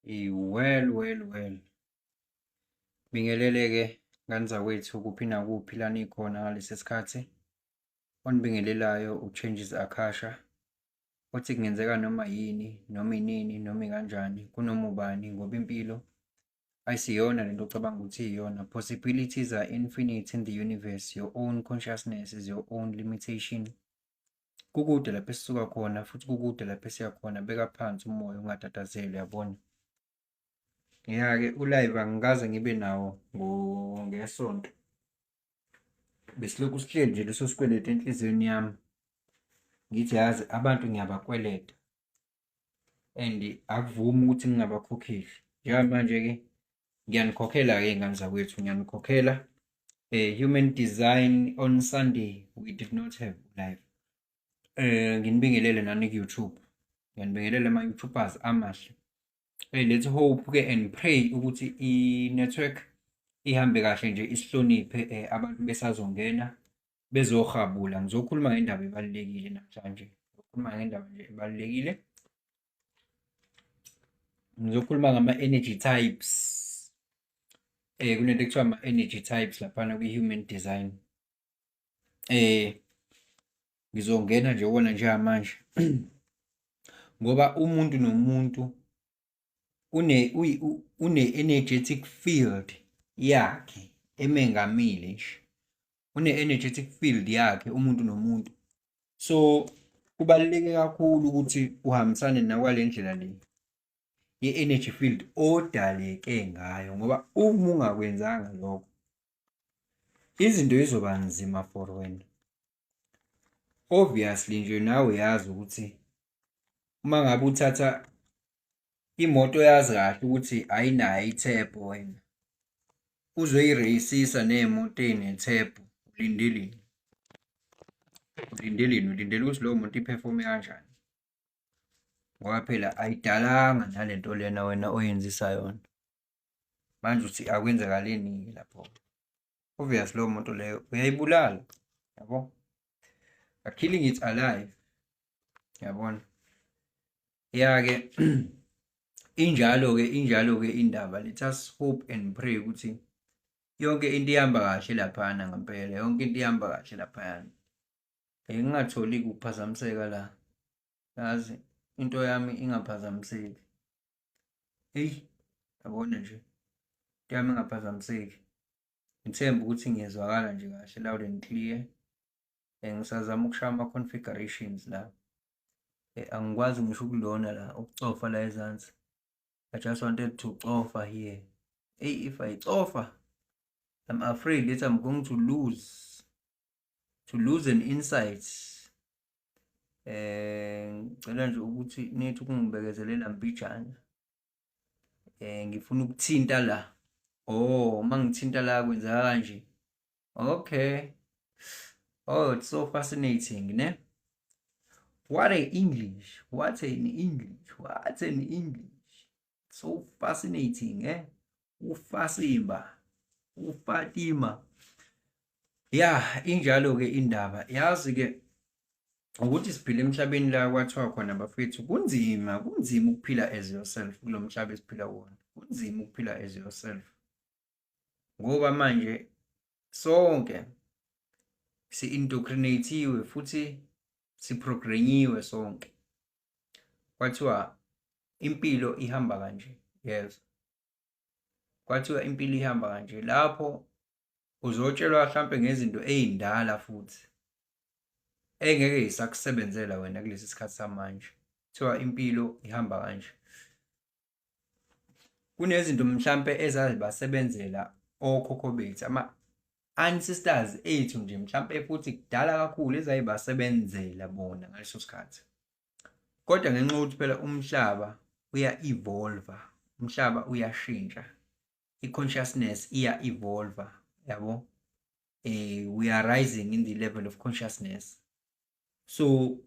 Well. Bingelele-ke ngani zakwethu kuphi nakuphi la nikhona ngalesi sikhathi. Onibingelelayo u-Changes Akasha. Othi kungenzeka noma yini, noma inini, noma ikanjani, kunoma ubani ngoba impilo ayisiyona lento ocabanga ukuthi iyona. Possibilities are infinite in the universe. Your own consciousness is your own limitation. Kukude lapho esisuka khona futhi kukude lapho esiya khona. Beka phansi umoya ungatatazeli, yabona. Ya-ke ulive angikaze ngibe nawo ngesonto. Besilokhu sihleli nje leso sikweletu enhliziyweni yami. Ngithi yazi abantu ngiyabakweleta and akuvumi ukuthi ngingabakhokheli. Njengamanje-ke ngiyanikhokhela-ke ngani zakwethu, ngiyanikhokhela. Human Design on Sunday we did not have live. Nginibingelele nani ku-YouTube. Ngiyanibingelela ama-YouTubers amahle. Let's hope-ke and pray ukuthi i-network ihambe kahle nje, isihloniphe abantu besazongena bezohabula. Ngizokhuluma ngendaba ebalulekile namhlanje. Ngizokhuluma ngendaba nje ebalulekile. Ngizokhuluma ngama-energy types. Kunento ekuthiwa ama-energy types laphana kwi-human design. Ngizongena nje wona njengamanje ngoba umuntu nomuntu une-energetic field yakhe emengamile nje. Une-energetic field yakhe umuntu nomuntu. So kubaluleke kakhulu ukuthi uhambisane nakwale ndlela le ye-energy field odaleke ngayo, ngoba uma ungakwenzanga lokho izinto zizoba nzima for wena. Obviously nje nawe yazi ukuthi uma ngabe uthatha imoto yazi kahle ukuthi ayinayo ithebho, wena uzoyireyisisa nemoto ey'nethebho. Ulindeleni ulindele ukuthi leyo moto iphefome kanjani, ngoba phela ayidalanga nalento lena wena oyenzisa yona. Manje uthi akwenzakaleni lapho? Obvious leyo moto leyo uyayibulala, yabo. A killing it alive, yabona. Ya-ke injalo-ke indaba. Let us hope and pray ukuthi yonke into ihamba kahle laphana ngempela, yonke into ihamba kahle laphayana. Ngingatholi ukuphazamiseka la, yazi into yami ingaphazamiseki. Yabona nje into yami ingaphazamiseki. Ngithemba ukuthi ngiyezwakala nje kahle, loud and clear. Ngisazama ukushaya ama-configurations la. Angikwazi ngisho ukulona la ukucofa la ezansi. I just wanted to cofa here. If I cofa, I'm afraid that I'm going to lose an insight. Ngicela nje ukuthi nithi ukungibekezelela mbijana. Ngifuna ukuthinta la. Uma ngithinta la kwenzeka kanje. Okay. Oh, it's so fascinating, ne? What an English. So fascinating, Ufasimba, uFatima. Ya, injalo-ke indaba. Yazi-ke ukuthi siphila emhlabeni la kwathiwa khona bafethu kunzima ukuphila as yourself kulo mhlaba esiphila kuwona. Kunzima ukuphila as yourself. Ngoba manje sonke si-indoctrinate-iwe futhi siprogrenyiwe sonke. Kwathiwa impilo ihamba kanje. Yes. Kwathiwa impilo ihamba kanje. Lapho uzotshelwa mhlampe ngezinto ey'ndala futhi engeke isakusebenzela wena kulesi sikhathi samanje. Kuthiwa impilo ihamba kanje. Kunezinto mhlampe ezazibasebenzela okhokho bethu, ama-ancestors ethu nje mhlampe futhi kudala kakhulu ezayibasebenzela bona ngaleso sikhathi. Kodwa ngenxa yokuthi phela umhlaba uya-evolve, umhlaba uyashintsha, i-consciousness iya-evolve, yabo. We are rising in the level of consciousness. So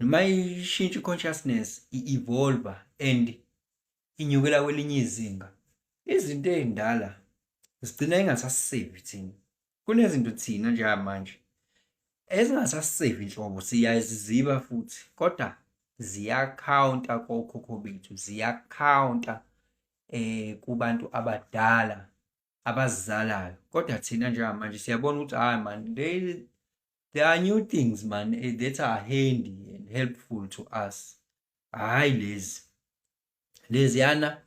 noma ishintsha i-consciousness i-evolve and inyukela kwelinye izinga, izinto ey'ndala zigcina ingasasisevi thina. Kunezinto thina njengamanje ezingasasisevi inhlobo, siyaziziba futhi kodwa ziyakhawunta kokhokho bethu, ziyakhawunta kubantu abadala abazizalayo. Kodwa thina njengamanje siyabona ukuthi hayi man, there are new things man that are handy and helpful to us. Hayi leziyana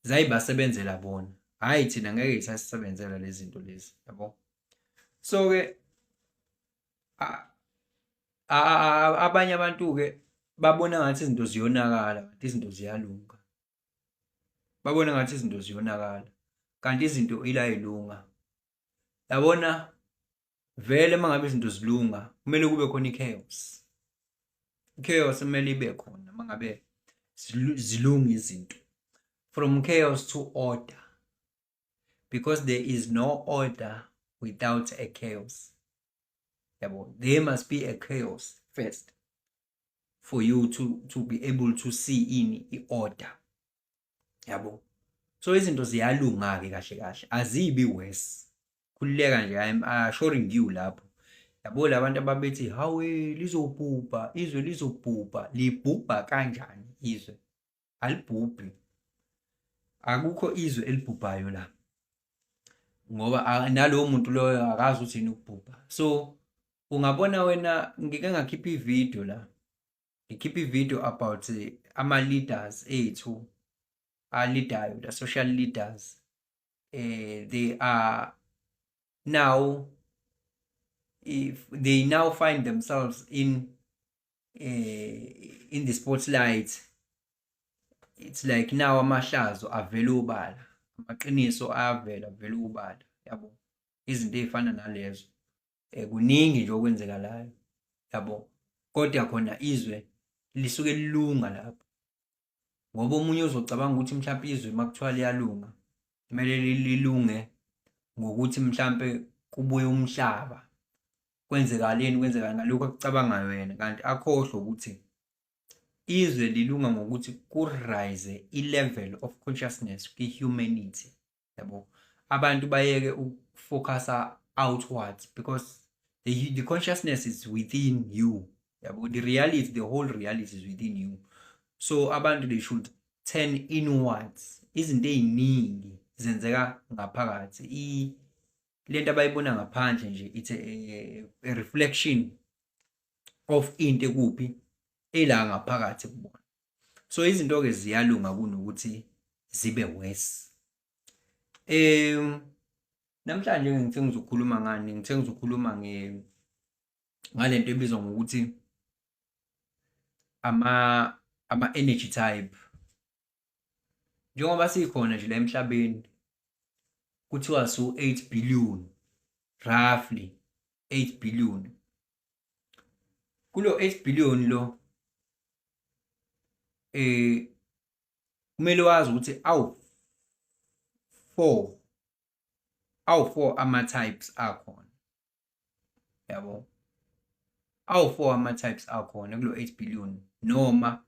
zayibasebenzela bona, hayi thina ngeke zisasebenzela lezi zinto lezi, yabo. So-ke abanye abantu-ke babona ngathi izinto ziyonakala kanti izinto ziyalunga. Babona ngathi izinto ziyonakala kanti izinto ila yilunga. Yabona vele mangabe izinto zilunga kumele kube khona i-chaos. I-chaos kumele ibe khona mangabe zilunga izinto. From chaos to order. Because there is no order without a chaos. Yabo, there must be a chaos first for you to be able to see in order. Yabo. So izinto ziyalunga-ke kahle kahle, azibi worse. Khulileka nje, I'm assuring you lapho. Yabo labantu ababethi hawe lizobhubha, izwe lizobhubha, libhubha kanjani izwe? Alibhubhi. Akukho izwe elibhubhayo la. Ngoba nalowo muntu loyo akazi ukuthi yini ukubhubha. So ungabona wena ngike ngakhipha ivideo la. Ngikhipha ivideo about ama leaders ethu leader, the social leaders. They are now, if they now find themselves in the spotlight, it's like now amahlazo avela ubala, amaqiniso ayavela avela ubala, yabo. Izinto ezifana nalezo kuningi nje okwenzeka layo, yabo. Kodwa khona izwe lisuke lilunga lapho. Ngoba omunye uzocabanga ukuthi mhlawumbe izwe makuthiwa liyalunga kumele lilunge ngokuthi mhlawumbe kubuye umhlaba, kwenzekaleni ngalokho akucabangayo yena, kanti akhohlwe ukuthi izwe lilunga ngokuthi ku-rise i-level of consciousness kwi-humanity, yabo. Abantu bayeke ukufocusa outwards because the consciousness is within you, yabo. The whole reality is within you. So abantu they should turn inwards. Izinto eziningi zenzeka ngaphakathi. Lento abayibona ngaphandle nje it's a reflection of into ekuphi ela ngaphakathi kubona. So izinto ke ziyalunga kunokuthi zibe worse. Namhlanje ngithe ngizokhuluma ngani? Ngithe ngizokhuluma ngalento ebizwa ngokuthi ama energy type. Njengoba sikhona nje la emhlabeni kuthiwa so 8 billion, roughly 8 billion. Kulo 8 billion lo kumele wazi ukuthi awu 4 ama types akhona, yabo. Awu 4 ama types akhona kulo 8 billion, noma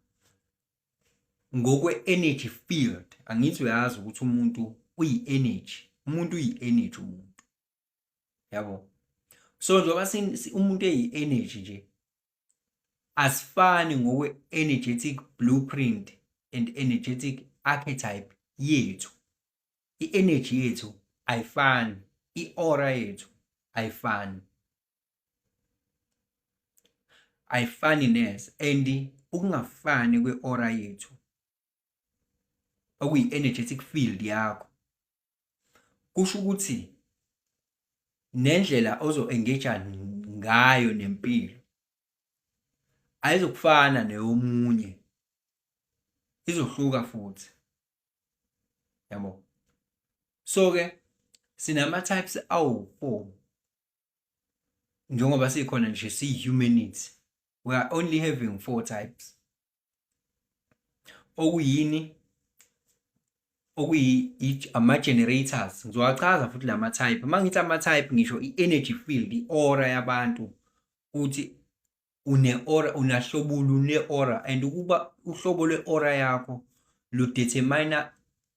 ngokwe energy field. Angithi uyazi ukuthi umuntu uyi-energy, umuntu, yabo. So njengoba umuntu eyi-energy nje, asifani ngokwe energetic blueprint and energetic archetype yethu. I-energy yethu ayifani, i-aura yethu ayifani, neze. And ukungafani kwe-aura yethu okuyi-energetic field yakho kusho ukuthi nendlela ozo-engage ngayo nempilo ayizokufana neyomunye, izohluka futhi, yabo. So-ke sinama-types awu-4 njengoba sikhona nje siyi-humanity. We are only having 4 types. Okuyini? Ama-generators. Ngizowachaza futhi lama-type. Uma ngithi ama-type ngisho i-energy field, i-aura yabantu, ukuthi une-aura, unahlobulu une-aura, and ukuba uhlobo lwe-aura yakho ludetermine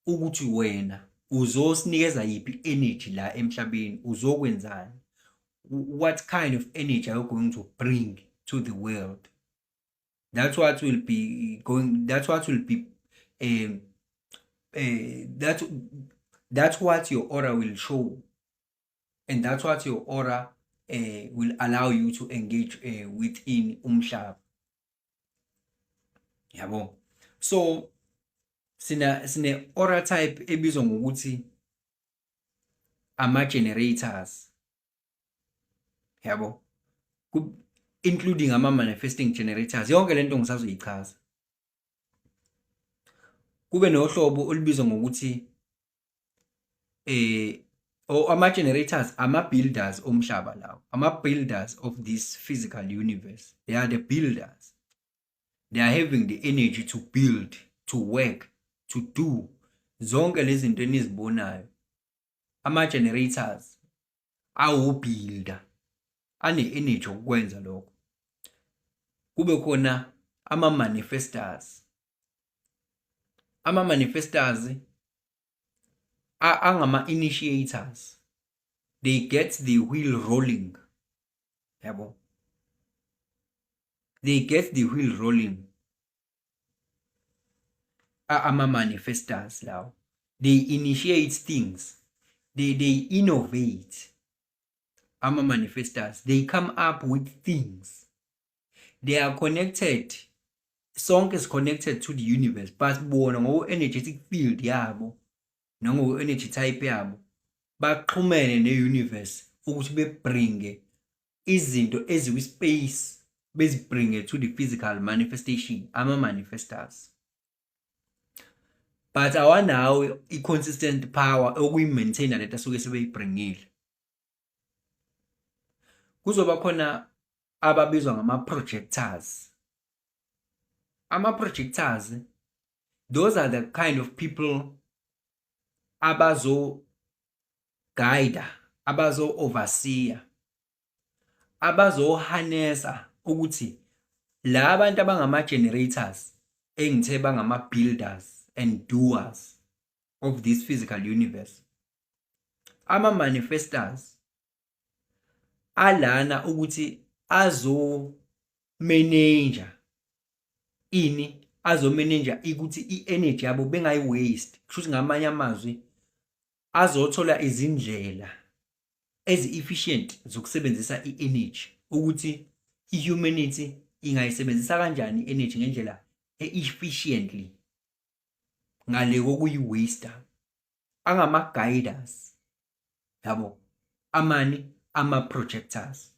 ukuthi wena uzosinikeza yiphi energy la emhlabeni, uzokwenzani. What kind of energy are you going to bring to the world? That's what will be that's what your aura will show, and that's what your aura will allow you to engage within umhlaba. Yabo. So sine aura type ebizwa ngokuthi ama-generators. Yabo. Including ama-manifesting generators. Yonke lento ngisazoyichaza. Kube nohlobo olubizwa ngokuthi ama-generators, ama-builders omhlaba lawo, ama-builders of this physical universe. They are the builders. They are having the energy to build, to work, to do zonke lezi zinto enizibonayo. Ama-generators awubuilder, ane-energy ukwenza lokho. Kube khona ama-manifestors. Ama-manifestors angama-initiators. They get the wheel rolling. Yabo. They get the wheel rolling. Ama-manifestors lawo. They initiate things. They innovate. Ama-manifestors. They come up with things. They are connected. Sonke is connected to the universe. But bona ngo-energetic field yabo, nango-energy type yabo, baxhumene ne-universe ukuthi bebringe izinto eziwi-space, bezibringe to the physical manifestation, ama-manifestors. But awanawo i-consistent power okuyi-maintaina lento asuke sebeyibringile. Kuzoba khona ababizwa ngama-projectors. Ama-projectors, those are the kind of people abazo guide, abazo overseer, abazo harnessa ukuthi la abantu abangama-generators engithe bangama-builders and doers of this physical universe. Ama-manifestors alana ukuthi azo manager azo manager ukuthi i-energy yabo bengayi waste. Kusho ngamanye amazwi azothola izindlela ezi-efficient zokusebenzisa i-energy ukuthi i-humanity ingayisebenzisa kanjani i-energy ngendlela e-efficiently ngale kokuyi-waste. Angama-guiders. Yabo. Ama-projectors.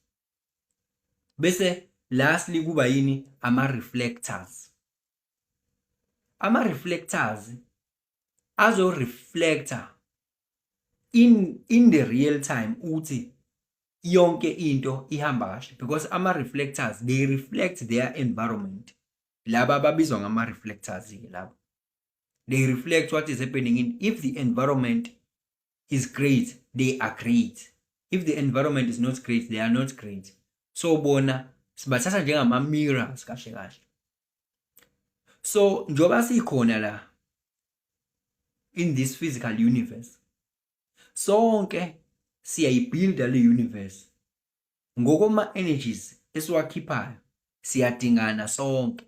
Bese lastly kuba yini? Ama-reflectors. Ama-reflectors azo-reflector in the real time ukuthi yonke into ihamba kahle, because ama-reflectors, they reflect their environment. Laba ababizwa ngama-reflectors laba, they reflect what is happening if the environment is great, they are great. If the environment is not great, they are not great. So bona sibathatha njengama-mirrors kahle kahle. So njoba sikhona la in this physical universe, sonke siyayibuilda le universe ngokoma energies esiwakhiphayo, siyadingana sonke.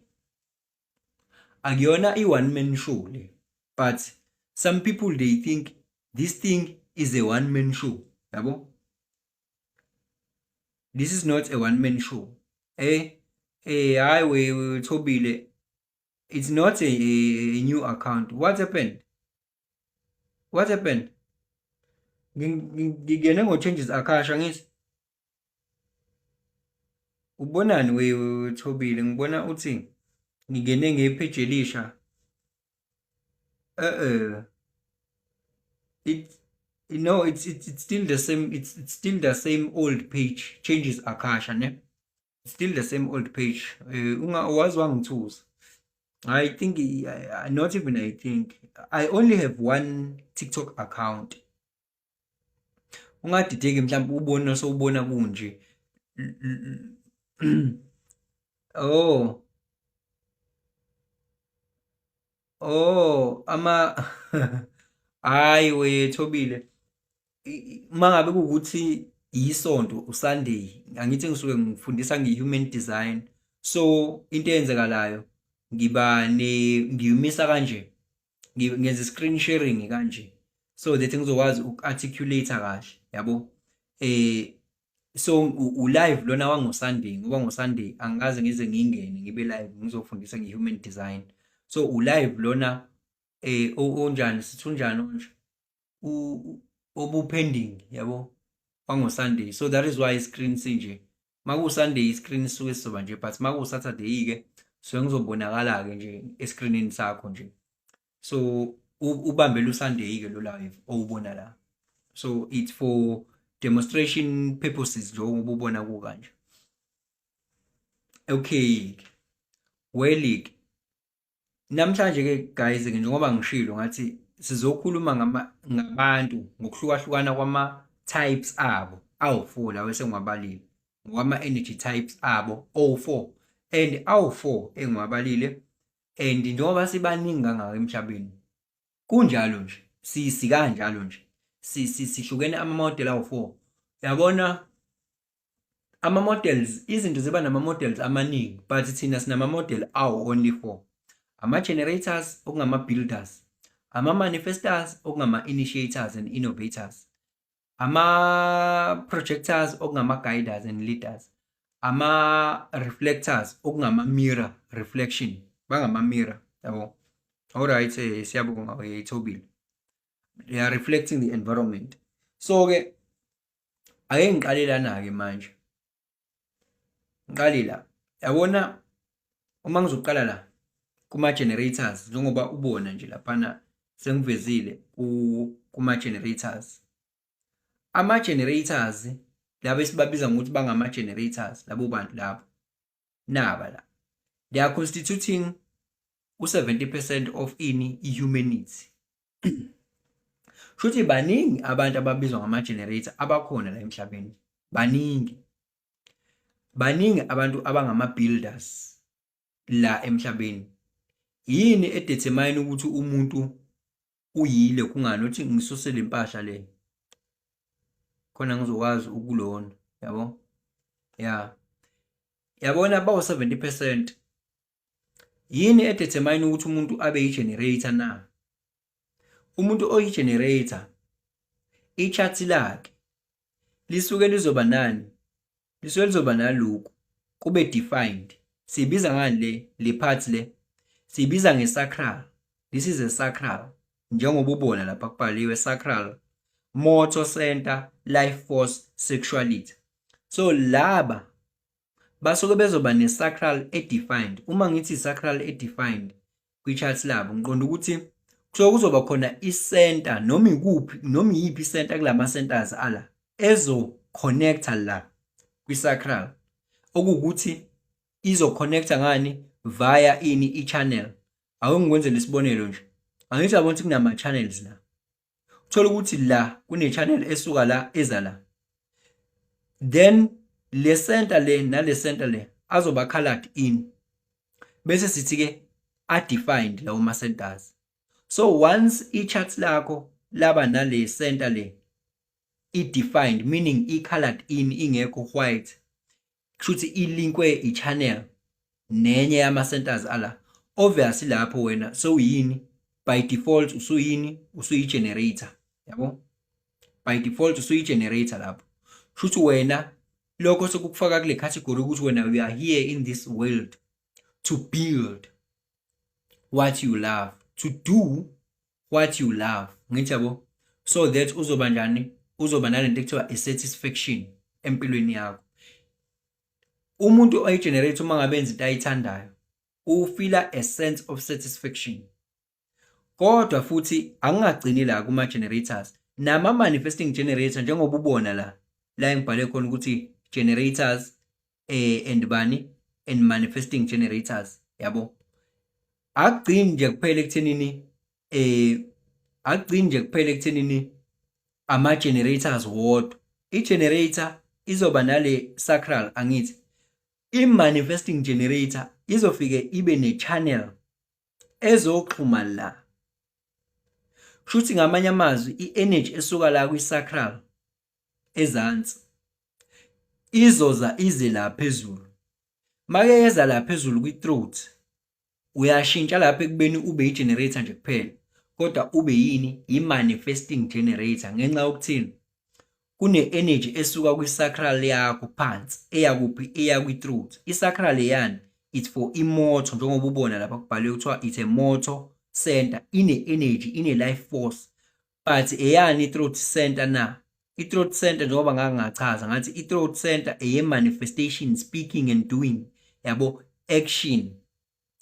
Akuyona i-one man show le, but some people they think this thing is a one man show. Yabo? This is not a one man show. We Thobile, it's not a new account. What happened? What happened? Ngigene ngo changes akasha ngithi. Ubonani we Thobile, ngibona uthi ngigene ngepage elisha. It's still the same. It's still the same old page. Changes akasha ne. It's still the same old page. Was one tools. I think not even I think I only have one TikTok account. Ungadideki mhlawumbe ubona sowubona kunje. Hayi we Thobile, mangabe kuukuthi isonto uSunday, angithi ngisuke ngifundisa ngehuman design, so into eyenzekalayo ngiyimisa kanje. ngenza screen sharing kanje so that ngizokwazi uku-articulate kahle yabo. So u-live lona wangoSunday ngoba ngoSunday angikaze ngize ngingene ngibe live ngizofundisa nge-human design. So u-live lona onjani sithi unjani onje obupending yabo wangoSunday. So that is why iscreen sinje makuSunday iscreen suke sizoba nje, but makuSaturday ke so ngizobonakala ke nje escreenini sakho nje. So ubambela uSunday ke lo live owubona la. So it's for demonstration purposes nje ububona ku kanje. Okay, well namhlanje ke guys ke njengoba ngishilo ngathi sizokhuluma ngabantu ngokuhlukahlukana kwama types abo awu4 lawo esengiwabalile ngokwama energy types abo o4 and awu4 engiwabalile. And njengoba sibaningi kangaka emhlabeni kunjalo nje sikanjalo nje sihlukene ama-model awu4 yabona. Ama-models izinto ziba nama-models amaningi but thina sinama-model only 4. Ama-generators okungama-builders, ama-manifestors okungama-initiators and innovators, ama-projectors okungama-guiders and leaders, ama-reflectors okungama-mirror reflection bangama-mirror yabo. Alright, siyabonga Thobile. They are reflecting the environment. So ke ake ngiqalelana ke manje. Ngiqalela yabona uma ngizoqala la kuma generators njengoba ubona nje laphana sengivezile kuma generators. Ama generators laba esibabiza ngokuthi bangama generators labo bantu labo naba la they are constituting u70% of humanity. Shuthi baningi abantu ababizwa ngama generator abakhona la emhlabeni, baningi abantu abangama builders la emhlabeni. Yini edetermine ukuthi umuntu uyile kungani uthi ngisuse le mpahla le khona ngizokwazi ukulona yabo. Yabona bawo 70%. Yini edetermine ukuthi umuntu abe yi-generator na? Umuntu oyi-generator i-chart lakhe lisuke lizoba nani? Lisuke lizoba nalokhu kube defined. Sibiza ngani le part le? Sibiza nge-sacral. This is a sacral. Njengoba ubona lapha kubhaliwe sacral, motor center, life force, sexuality. So laba basuke bezoba ne-sacral e-defined. Uma ngithi sacral e-defined kwi-chart labo ngiqonda ukuthi kuzoba khona i-center noma ikuphi noma yipi center kulama centers ala ezo-connecta la kwi-sacral, okuwukuthi izo-connecta ngani via i-channel. Ake ngikwenzele isibonelo nje. Angithi yabona ukuthi kunama-channels la. Uthola ukuthi la kune-channel esuka la eza la. Then le center le nale center le azoba colored in. Bese sithi ke a-defined lawo ma-centers. So once i-chart lakho laba nale center le i-defined, meaning i-colored in ingekho white, kushuthi ilinkwe i-channel nenye yama-centers ala, obviously lapho wena so yini by default usuyi-generator yabo. By default usuyi-generator lapho. Kushuthi wena lokho sokufaka kule category ukuthi wena we are here in this world to build what you love, to do what you love. Ngithi yabo, so that uzoba njani? Uzoba nalento ekuthiwa i-satisfaction empilweni yakho. Umuntu oyi-generator uma ngabe enza into ayithandayo ufila a sense of satisfaction. Kodwa futhi angingagcini la kuma generators nama manifesting generator njengoba ubona la ngibhale khona ukuthi generators and bani and manifesting generators yabo. Agcini nje kuphela ekuthenini ama generators wodwa. I-generator izoba nale sacral angithi. I-manifesting generator izofike ibe ne-channel ezoxhuma la. Kushuthi ngamanye amazwi i-energy esuka la kwi-sacral ezansi izoza ize la phezulu. Make yeza la phezulu kwi-throat uyashintsha lapha ekubeni ube i-generator nje kuphela. kodwa ube yini i-manifesting generator ngenxa yokuthini kune-energy esuka kwi-sacral yakho phansi eya kuphi eya kwi-throat. I-sacral yani it's for imoto njengoba ubona lapha kubhaliwe kuthiwa it's a motor center, ine-energy, ine-life force. But eyani i-throat center na? I-throat center njengoba ngachaza ngathi i-throat center eye-manifestation, speaking and doing, yabo, action,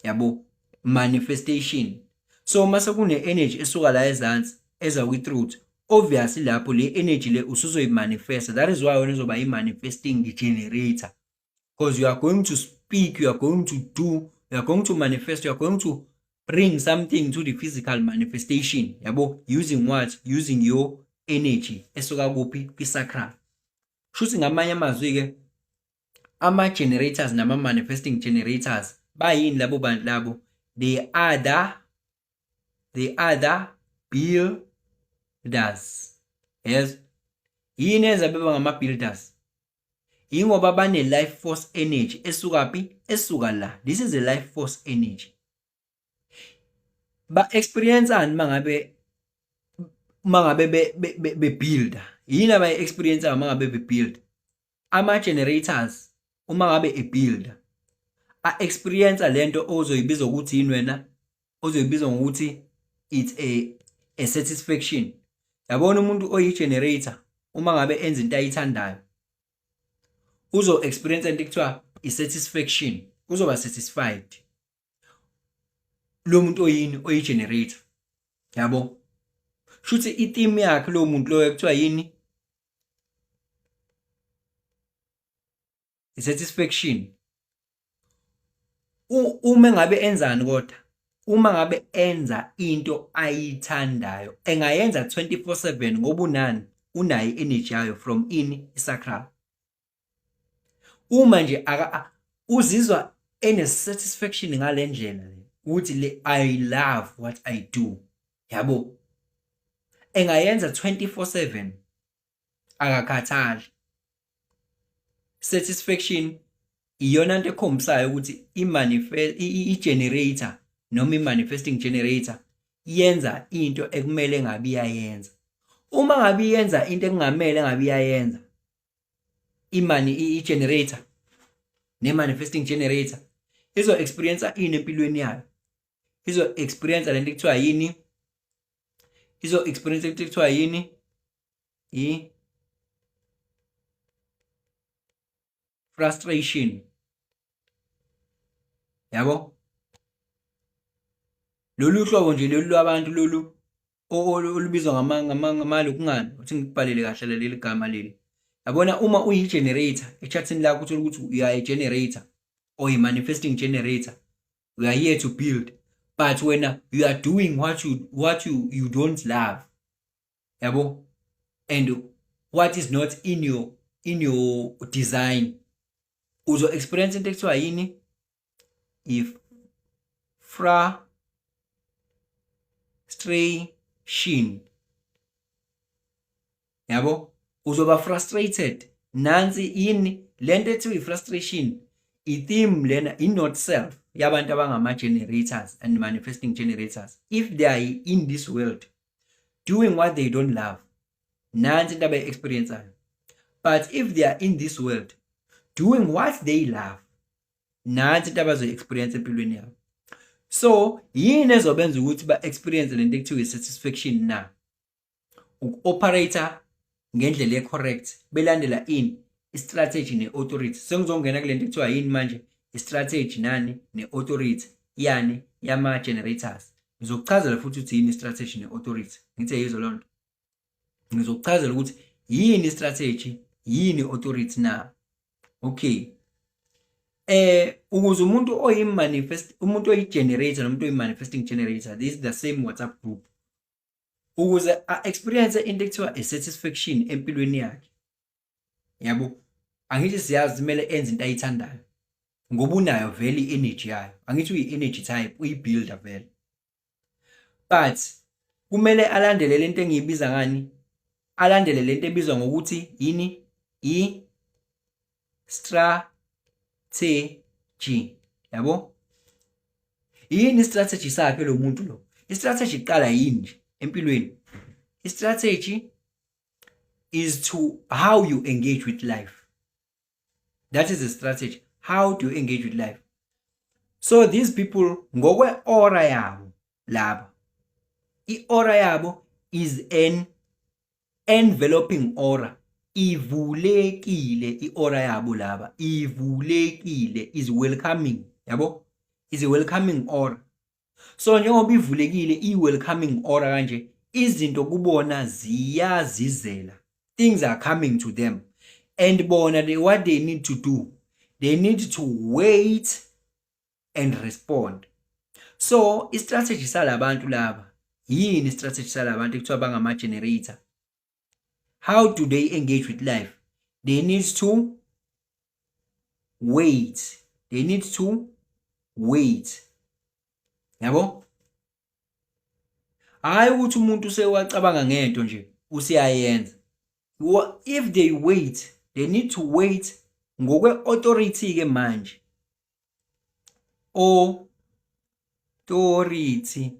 yabo, manifestation. So mase kune-energy esuka la ezansi eza kwi-throat, obviously lapho le energy le usuzoyi-manifesta. That is why wena uzoba i-manifesting generator, because you are going to speak, you are going to do, you are going to manifest, you are going to bring something to the physical manifestation, yabo, using what? Using your energy esuka kuphi kwi-sacral. Shuthi ngamanye amazwi-ke ama-generators nama-manifesting generators bayini labo bantu labo? They are the builders. Yes, yini enza beba ngama-builders? Ingoba bane-life force energy esuka phi? Esuka la. This is a life force energy. Ba-experience ani mangabe be-builder? Yini abayi-experience mangabe be-build? Ama-generators uma ngabe e-builder a-experience lento ozoyibiza ukuthi yini wena? Ozoyibiza ngokuthi it's a satisfaction. Yabona umuntu oyi-generator uma ngabe enza into ayithandayo uzo-experience into ekuthiwa i-satisfaction, uzoba satisfied. Lo muntu oyini? Oyi-generator, yabo. Shuthi i-theme yakhe lo muntu lo ekuthiwa yini? I-satisfaction. Uma ngabe enzani kodwa? Uma ngabe enza into ayithandayo engayenza 24/7 ngoba unani? Unayo energy yayo from i-sacral. Uma nje uzizwa ene-satisfaction ngale ndlela le ukuthi le I love what I do, yabo, engayenza 24/7 akakhathali. Satisfaction iyona nto ekhombisayo ukuthi i-generator noma i-manifesting generator yenza into ekumele ngabe iyayenza. Uma ngabe iyenza into ekungamele ngabe iyayenza, i-generator ne-manifesting generator izo-experience ini empilweni yayo? Izo-experience lento ekuthiwa yini? Izo-experience lento ekuthiwa yini? Frustration, yabo. Lolu hlobo nje lolu lwabantu lolu olubizwa ngamalokungani uthi ngikubhalele kahle leli gama leli. Yabona uma uyi-generator echathini lakho uthola ukuthi you are a generator or a manifesting generator, we are here to build, but when you are doing what you don't love, yabo, and what is not in your design, uzo experience into ekuthiwa yini? If frustration, yabo, uzoba frustrated. Nansi yini lento ethiwa i-frustration, i-theme lena i-not self yabantu abangama-generators and manifesting generators. If they are in this world doing what they don't love, nansi into abayi-experienceayo. But if they are in this world doing what they love, nansi into abazoyi-experience empilweni yabo. So yini ezobenza ukuthi ba-experience lento ekuthiwa i-satisfaction na? Uku-operator ngendlela e-correct, belandela ini? I-strategy ne-authority. Sengizongena kule nto ekuthiwa yini manje? I-strategy nani ne-authority yani yama-generators. Ngizokuchazela futhi ukuthi yini i-strategy ne-authority. Ngithe yizo loo nto. Ngizokuchazela ukuthi yini i-strategy, yini i-authority na. Okay. Ukuze umuntu umuntu oyi-generator nomuntu oyi-manifesting generator, this is the same WhatsApp group. Ukuze a-experience into ekuthiwa i-satisfaction empilweni yakhe, yabo, angithi siyazi kumele enze into ayithandayo ngoba unayo vele i-energy yayo. Angithi uyi-energy type, uyi-builder vele, but kumele alandele lento engiyibiza ngani? Alandele lento ebizwa ngokuthi yini? I-strategy, yabo. Yini i-strategy sakhe lo muntu lo? I-strategy iqala yini nje empilweni? I-strategy is to how you engage with life. That is a strategy. How do you engage with life? So these people ngokwe-aura yabo laba, i-aura yabo is an enveloping aura. Ivulekile i-aura yabo laba, ivulekile, is welcoming, yabo, is a welcoming aura. So njengoba ivulekile i-welcoming aura kanje, izinto kubona ziyazizela, things are coming to them, and bona what they need to do, they need to wait and respond. So i-strategy salabantu laba yini? I-strategy salabantu ekuthiwa bangama-generator, how do they engage with life? They need to wait. They need to wait. Yabo? Hayi ukuthi umuntu sewacabanga ngento nje usiyayenza. If they wait, they need to wait ngokwe-authority ke manje. Authority.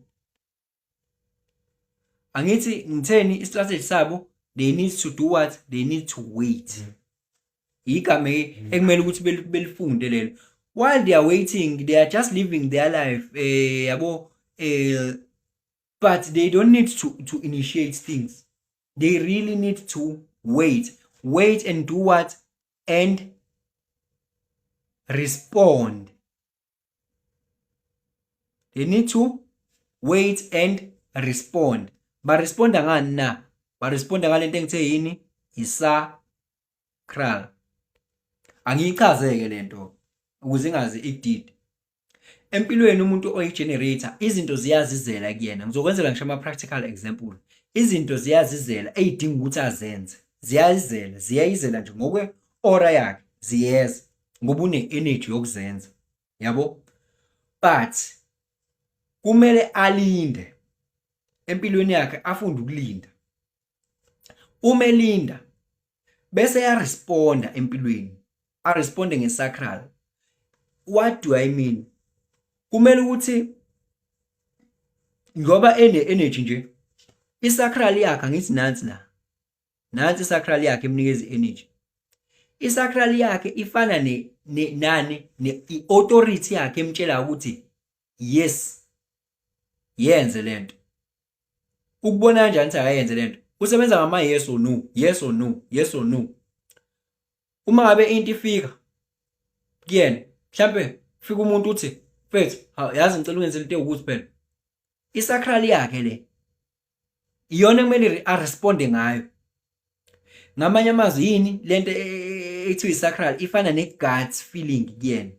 Angithi ngitheni i-strategy sabo? They need to do what? They need to wait. Igama ekumele ukuthi belifunde lelo. While they are waiting, they are just living their life, yabo, but they don't need to initiate things. They really need to wait. Wait and do what? And respond. They need to wait and respond. Baresponda ngani na? Baresponda ngalento engithe yini? Isacral. Angiyichazeke lento ukuze ingazi idid. Empilweni umuntu oyi-generator, izinto ziyazizela kuyena. Ngizokwenzela ngisho ama-practical example. Izinto ziyazizela ey'dinga ukuthi azenze. Ziyayizela nje ngokwe-aura yakhe, ziyeza ngoba une-energy yokuzenza. Yabo? But kumele alinde empilweni yakhe, afunde ukulinda. Uma elinda bese yaresponda empilweni, aresponde ngesacral. What do I mean? Kumele ukuthi ngoba ene-energy nje, isacral yakhe angithi nansi la. Nansi isacral yakhe emnikeza energy. Isacral yakhe ifana i-authority yakhe emtshela ukuthi yes, yenze lento. Ukubona kanjani ukuthi akayenze lento? Usebenza ngama yes or no, yes or no, yes or no. Uma ngabe into ifika kuyena, mhlambe fika umuntu uthi, "Mfethu, yazi ngicela ungenze into ukuthi phela." Isacral yakhe le iyona kumele aresponde ngayo. Ngamanye amazwi yini lento ethiwa isacral ifana ne-gut feeling kuyena.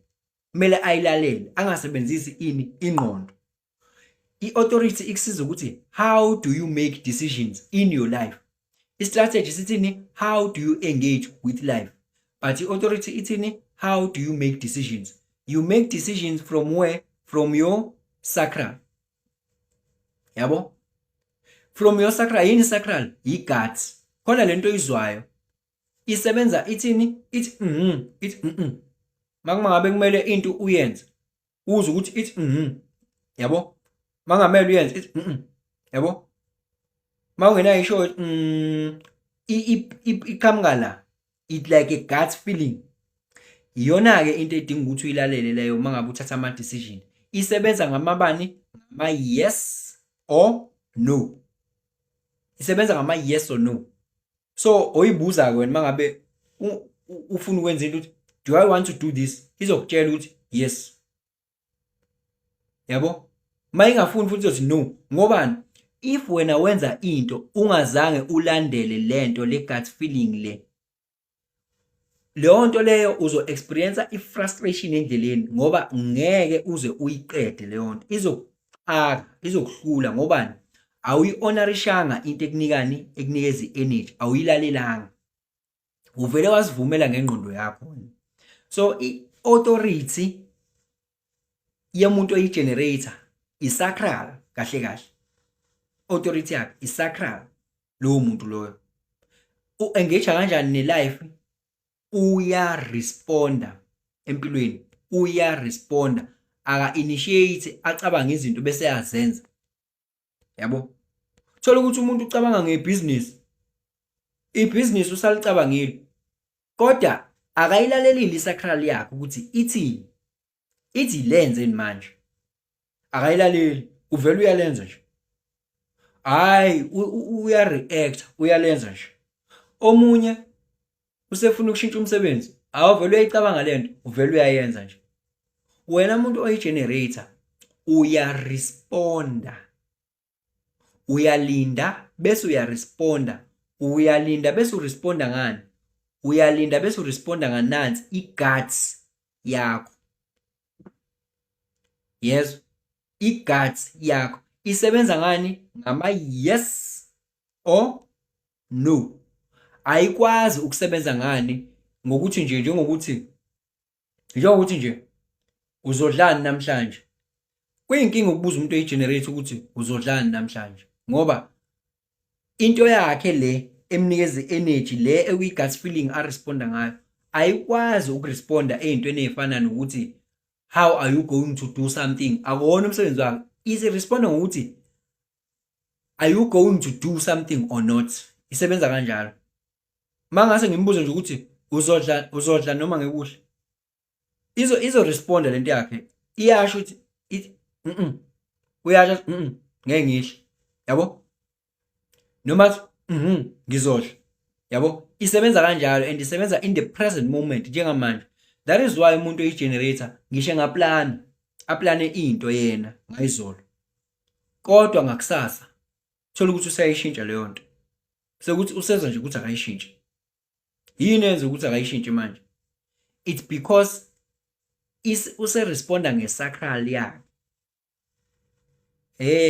Kumele ayilalele, angasebenzisi ingqondo. I-authority ikusiza ukuthi how do you make decisions in your life. I-strategy sithini? How do you engage with life. But i-authority ithini? How do you make decisions. You make decisions from where? From your sacral. Yabo? From your sacral. Yini sacral? I-gut. Khona lento izwayo isebenza ithini? Ithi ithi makungabe kumele into uyenze uze ukuthi ithi yabo? Mangamele uyenze ithi yabo? Mawungenayo isho iqhamuka la, it like a gut feeling. Iyona ke into edinga ukuthi uyilalele leyo mangabe uthatha ama decision. Isebenza ngamabani? Ngama yes or no. Isebenza ngama yes or no. So oyibuza wena mangabe ufuna ukwenza into ukuthi do I want to do this? Izokutshela ukuthi yes. Yabo? Mayingafuni futhi uzothi no. Ngobani? If wena wenza into ungazange ulandele lento le gut feeling le, leyo nto leyo uzo experience i-frustration endleleni ngoba ngeke uze uyiqede leyo nto. Izokuhlula ngobani? Awuyi-honorishanga into ekunikani, ekunikeza i-energy, awuyilalelanga. Uvele wasivumela ngengqondo yakho. So i-authority yomuntu oyi-generator isacral kahle kahle. Authority yakhe isacral. Lowo muntu loyo u-engage kanjani ne-life? Uyaresponda empilweni, uyaresponda, aka-initiate, acabanga izinto bese yazenza. yabo. Thola ukuthi umuntu ucabanga ngebhizinisi, ibhizinisi usalicabangile, kodwa akayilalelile isacral yakhe ukuthi ithini, ithi lenzeni manje, akayilaleli, uvela uyalenza nje, hayi uya-react, uyalenza nje. Omunye usefuna ukushintsha umsebenzi, awuvele uyayicabanga lento, uvele uyayenza nje. Wena muntu oyi-generator uyaresponda, uyalinda bese uyaresponda, uyalinda bese uresponda ngani, uyalinda bese uresponda nganansi i-guts yakho. Yes, i-guts yakho isebenza ngani, ngama-yes or no. Ayikwazi ukusebenza ngani ngokuthi nje njengokuthi nje uzodlani namhlanje. Kuyinkinga ukubuza umuntu oyi-generator ukuthi uzodlani namhlanje, ngoba into yakhe le emnikeza energy le ekuyi-gut feeling aresponda ngayo ayikwazi ukuresponda ey'ntweni ey'fana nokuthi how are you going to do something, akuwona umsebenzi wakhe. Isi-responda ngokuthi are you going to do something or not, isebenza kanjalo. Mangase ngimbuze nje ukuthi uzodla noma ngekudla, izo-responda lento yakhe, iyasho ukuthi uyasho ngeke ngidle, yabo, noma ngizodla, yabo. Isebenza kanjalo and isebenza in the present moment njengamanje. That is why umuntu oyi-generator ngisho aplane into yena ngayizolo, kodwa ngakusasa thola ukuthi usayishintsha leyo nto, sekuthi usezwa nje ukuthi akayishintshe. Yini yenza ukuthi akayishintshe manje? It's because useresponda ngesacral yakhe.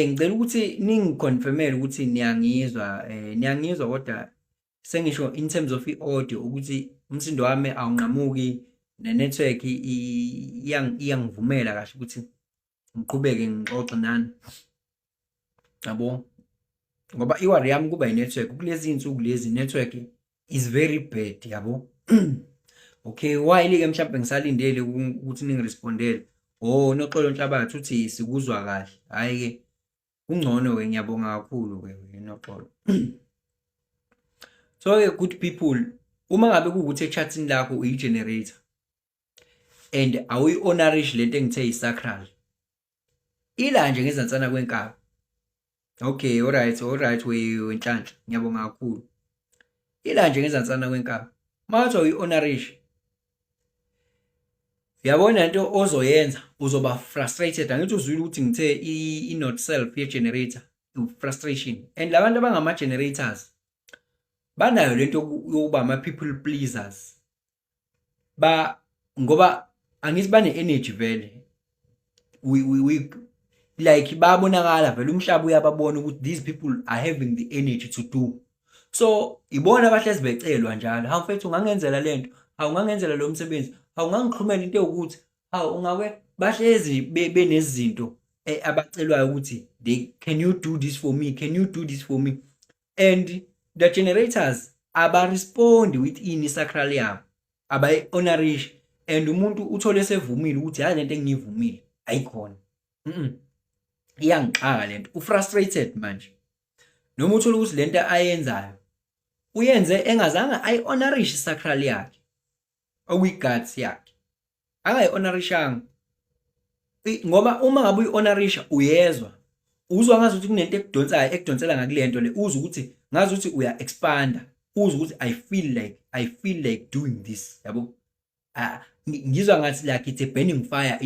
Ngicela ukuthi ningiconfirmele ukuthi niyangizwa kodwa sengisho in terms of i-audio ukuthi umsindo wami awunqamuki, ne-network iyangivumela kahle ukuthi ngiqhubeke ngixoxe nani, yabo, ngoba iwari yami kuba i-network kulezi insuku lezi. Network is very bad, yabo. Okay, why-ke mhlawumbe ngisalindele ukuthi ningirespondele. Noxolo Nhlabathi uthi sikuzwa kahle. Hhayi-ke kungcono-ke, ngiyabonga kakhulu-ke Noxolo. So-ke good people, uma ngabe kuwukuthi echathini lakho uyi-generator and awuyi-honorish lento engithe yi-sacral, ila nje ngezansana kwenkaba. Okay, alright wenhlanhla, ngiyabonga kakhulu. Ila nje ngezansana kwenkaba, mathi awuyi-honorish, uyabona into ozoyenza, uzoba frustrated. Angithi uzwile ukuthi ngithe i-not self ye-generator frustration, and labantu abangama-generators banayo lento yokuba ama-people pleasers, ngoba angithi bane-energy vele, like babonakala vele, umhlaba uyababona ukuthi these people are having the energy to do. So ibona abahlezi becelwa njalo, hawu mfethu ungangenzela lento, hawu ungangenzela lo msebenzi, hawu ungangiqhumela into ewukuthi, hawu ungake, bahlezi benezinto abacelwayo ukuthi can you do this for me, can you do this for me. And the generators abarespondi within isacral yabo, abayi-honorish, and umuntu uthole sevumile ukuthi hayi lento engiyivumile ayikhona, iyangixaka lento, ufrustrated manje. Noma uthole ukuthi lento ayenzayo uyenze engazange ayi-honorish isacral yakhe, okuyi-guts yakhe, angayi-honorishanga. Ngoba uma ngabe uyi-honorisha uyezwa, uzwa ngazi ukuthi kunento ekudonsela ngakule nto le, uzwa ukuthi ngazi ukuthi uya-expanda, uzwa ukuthi I feel like doing this, yabo. Ngizwa ngathi like it's a burning fire,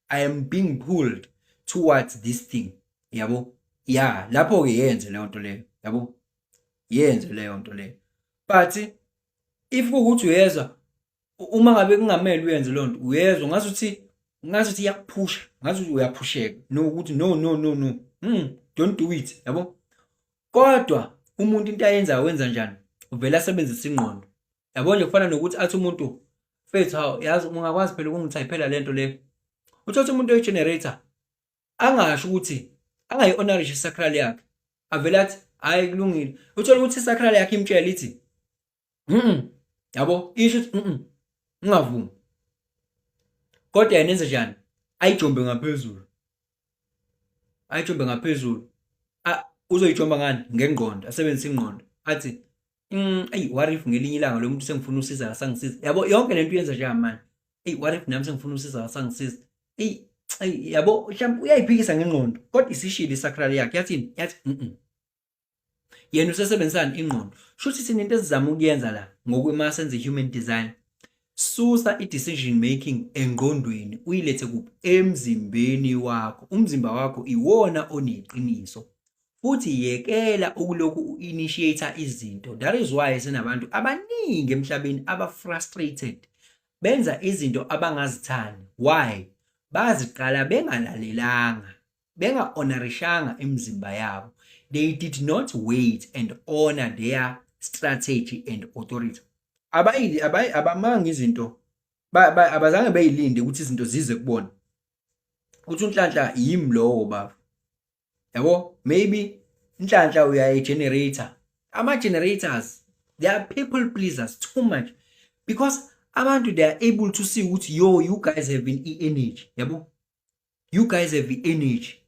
I am being pulled towards this thing, yabo. Yeah, lapho-ke yenze leyo nto leyo, yabo, yenze leyo nto leyo. But if kuwukuthi uyezwa, uma ngabe kungamele uyenze leyo nto, uyezwa ngazi ukuthi iyakuphusha, ngazi ukuthi uyaphusheka, nokuthi no, don't do it, yabo. Kodwa umuntu into ayenzayo wenza njani? Uvela asebenzisa ingqondo, yabo. Nje kufana nokuthi athi umuntu, mfethu, hawu yazi ungakwazi phela ukungithayiphela lento leyo. Uthatha umuntu oyi-generator angasho ukuthi angayi-honorish isacral yakhe, avele athi hayi kulungile. Uthola ukuthi isacral yakhe imtshela ithi yabo, isho ukuthi ungavumi, kodwa yena enze njani? Ayijombe ngaphezulu, Uzoyijomba ngani ngengqondo, asebenzise ingqondo athi eyi what if ngelinye ilanga lo muntu sengifuna usiza asangisiza, yabo yonke lento uyenza njengamanje. Eyi what if nami sengifuna usiza asangisiza. Eyi yabo mhlawumbe uyayiphikisa ngengqondo kodwa isishilo isacral yakhe yathini yathi yena usesebenzisani ingqondo. Shuthi thina into esizama ukuyenza la ngokwemasenze human design, susa i-decision making engqondweni uyilethe kuphi emzimbeni wakho. Umzimba wakho iwona oneqiniso futhi yekela ukulokhu u-initiator izinto. That is why sinabantu abaningi emhlabeni aba-frustrated, benza izinto abangazithandi. Why? Baziqala bengalalelanga, benga-honorishanga imizimba yabo. They did not wait and honor their strategy and authority. Abamanga izinto, abazange beyilinde ukuthi izinto zize kubona. Uthi uNhlanhla yimi lowo baba. Yabo, maybe Nhlanhla uyayi-generator. Ama-generators, they are people pleasers too much. Because abantu, they are able to see ukuthi, yo, you guys have energy. Yabo, you guys have the energy.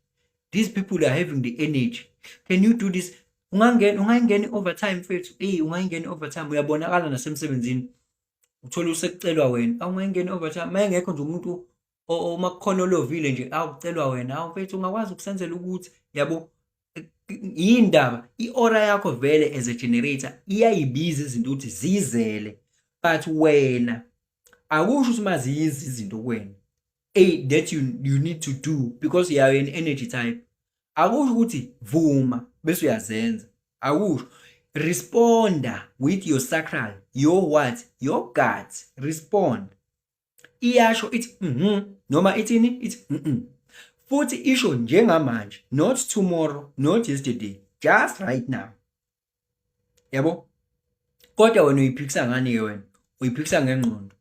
These people are having the energy. Can you do this? Ungangeni overtime mfethu. Ungangeni overtime. Uyabonakala nasemsebenzini. Uthola usekucelwa wena. Ungangeni overtime. Mayengekho nje umuntu omakhono lovile nje, ucelwa wena. Mfethu ungakwazi ukusenzela ukuthi, yabo, yindaba iora yakho vele as a generator iyayibiza izinto ukuthi zizele, but wena akusho ukuthi maziyizi izinto kuwena that you need to do because you are an energy type. Akusho ukuthi vuma bese uyazenza, akusho. Responda with your sacral, your what, your gut. Respond. Iyasho ithi noma ithini ithi futhi isho njengamanje, not tomorrow, not yesterday, just right now. Yabo, kodwa wena uyiphikisa ngani wena? Uyiphikisa ngengqondo.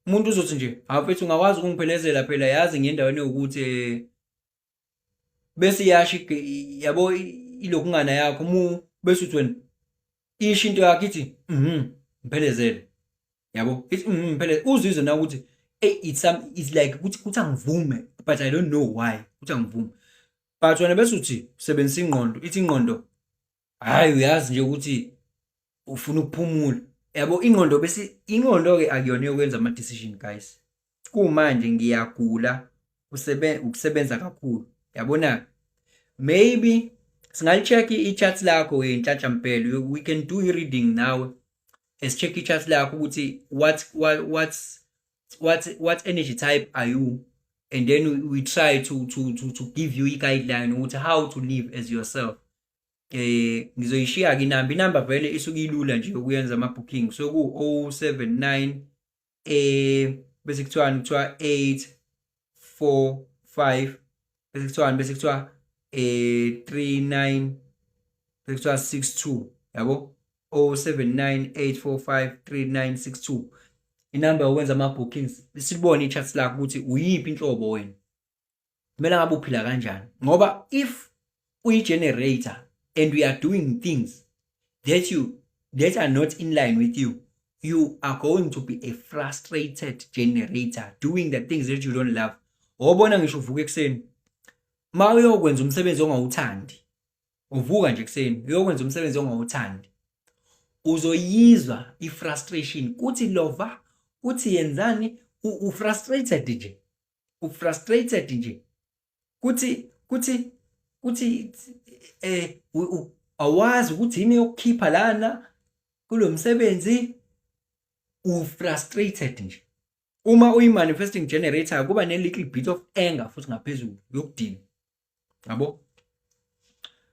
Umuntu uzothi nje mfethu ungakwazi ukungiphelezela phela, yazi ngendaweni ukuthi bese yashi, yabo, ilokungana yakho bese uthi wena isho into yakhe ithi ngiphelezele. Yabo, ithi ngiphelezele, uzizwe na ukuthi it's like ukuthi angivume, but I don't know why ukuthi angivume. But wena bese uthi sebenzisa ingqondo, ithi ingqondo hayi uyazi nje ukuthi ufuna ukuphumula. Yabo, ingqondo bese ingqondo ke akuyona yokwenza ama decision guys. Kumanje ngiyagula ukusebenza kakhulu. Yabona, maybe singalicheck i-chart lakho wenhlanhla mpela. We can do i-reading now. Check i-chart lakho ukuthi what energy type are you, and then we try to give you a guideline ukuthi how to live as yourself. Ngizoyishiya ke inamba vele isuke ilula nje ukuyenza ama booking. So ku 079 bese kuthiwa 845 bese kuthiwa 39 bese kuthiwa 62. Yabo, 0798453962 inamba yokwenza ama bookings. Sibone i-charts lakho ukuthi uyiphi inhlobo wena, kumele ngabe uphila kanjani. Ngoba if uyi-generator and we are doing things that are not in line with you, you are going to be a frustrated generator doing the things that you don't love. Wabona ngisho uvuka ekseni, ma uyokwenza umsebenzi ongawuthandi, uvuka nje ekseni uyokwenza umsebenzi ongawuthandi, uzoyizwa i-frustration kuthi lova, uthi yenzani, ufrustrated nje, kuthi awazi ukuthi yini yokukhipha lana kulo msebenzi, ufrustrated nje. Uma uyi-manifesting generator kuba ne-little bit of anger futhi ngaphezulu yokudinga, yabo.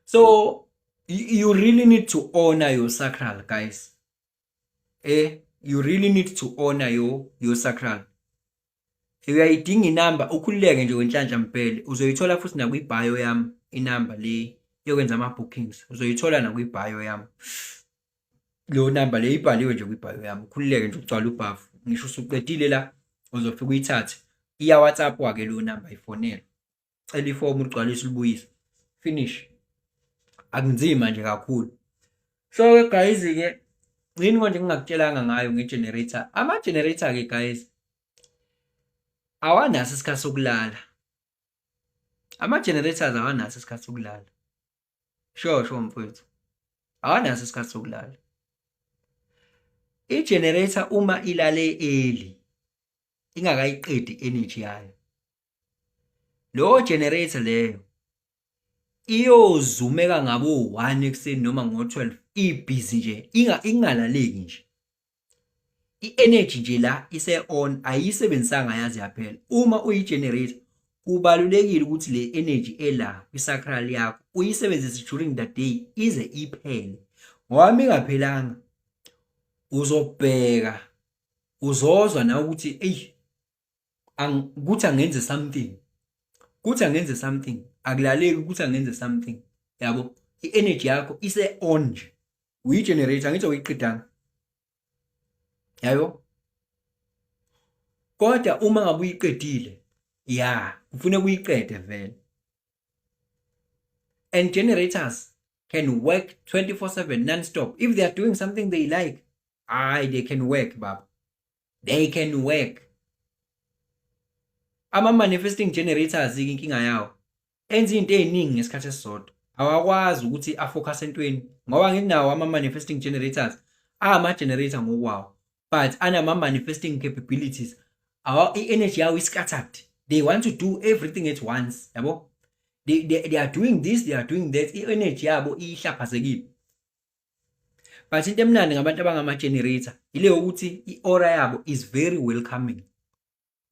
So you really need to honor your sacral guys. You really need to honor your sacral. Uyayidinga inamba, ukhululeke nje wenhlanhla mpela. Uzoyithola futhi na kwi-bio yami inamba le yokwenza ama bookings. Uzoyithola na kwi-bio yami. Lo number le ibhaliwe nje kwi-bio yami. Ukhululeke nje ugcwala ubhafu. Ngisho usuqedile la uzofika uyithathe. Iya WhatsApp wake lo number ifonela. Cela iform ugcwalise ulibuyise. Finish. Akunzima nje kakhulu. So guys ke yini konje ngingakutshelanga ngayo nge-generator. Ama-generator ke guys awanaso isikhathi sokulala. Ama-generators awanaso isikhathi sokulala. Sho mfowethu. Awanaso isikhathi sokulala. I-generator uma ilale early ingakayiqedi energy yayo. Lo generator leyo iyozumeka ngabo 1 ekseni noma ngo12 ibusy nje ingalaleki nje. I-energy nje la ise on ayisebenzisanga yazi yaphela. Uma uyi-generator kubalulekile ukuthi le energy ela kwi-sacral yakho uyisebenzise during the day ize iphele. Ngoba mingaphelanga uzobheka uzozwa na ukuthi ukuthi angenze something. Kuthi angenze something akulaleki ukuthi angenze something. Yabo i-energy yakho ise on nje. Uyi-generator ngithi uyiqedanga. Yabo kodwa uma ngabe uyiqedile kufuneka uyiqede vele. And generators can work 24/7 non-stop if they are doing something they like. They can work baba, they can work. Ama-manifesting generators inkinga yawo enza into eziningi ngesikhathi esisodwa. Awakwazi ukuthi afocus entweni ngoba nginawo ama-manifesting generators ama-generator ngokwawo, but anama-manifesting capabilities. I-energy yawo is scattered. They want to do everything at once. Yabo they are doing this, they are doing that. I-energy yabo ihlaphazekile. But into emnandi ngabantu abangama-generator ile ukuthi i-aura yabo is very welcoming.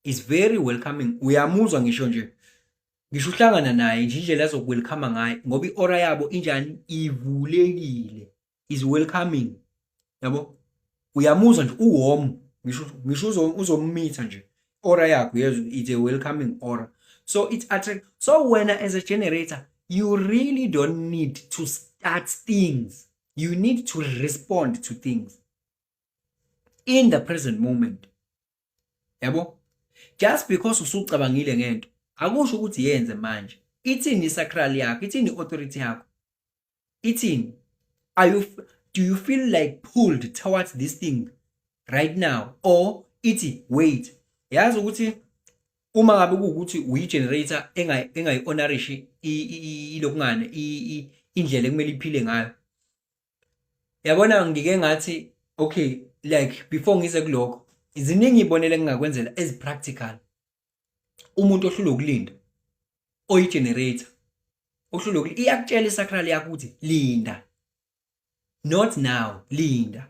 Is very welcoming. Uyamuzwa ngisho nje uhlangana naye nje indlela ezokwelcome ngayo ngoba i-aura yabo injani ivulekile, is welcoming. Yabo uyamuzwa nje uwarm ngisho uzommitha nje aura yakho yezwe it's a welcoming aura. So it's attract. So when as a generator you really don't need to start things, you need to respond to things in the present moment. Yabo just because usucabangile ngento akusho ukuthi yenze manje. Ithini isacral yakho, ithini authority yakho, ithini do you feel like pulled towards this thing right now, or ithi wait. Yazi ukuthi uma ngabe ukuthi uyi-generator engayi-honorish ilokungane indlela ekumele iphile ngayo. Yabona ngike ngathi okay, like before ngize kuloko iziningi ibonele ngingakwenzela as practical. Umuntu ohlula ukulinda oyi-generator ohlula ukulinda iyakutshela isacral yakho ukuthi linda, not now, linda.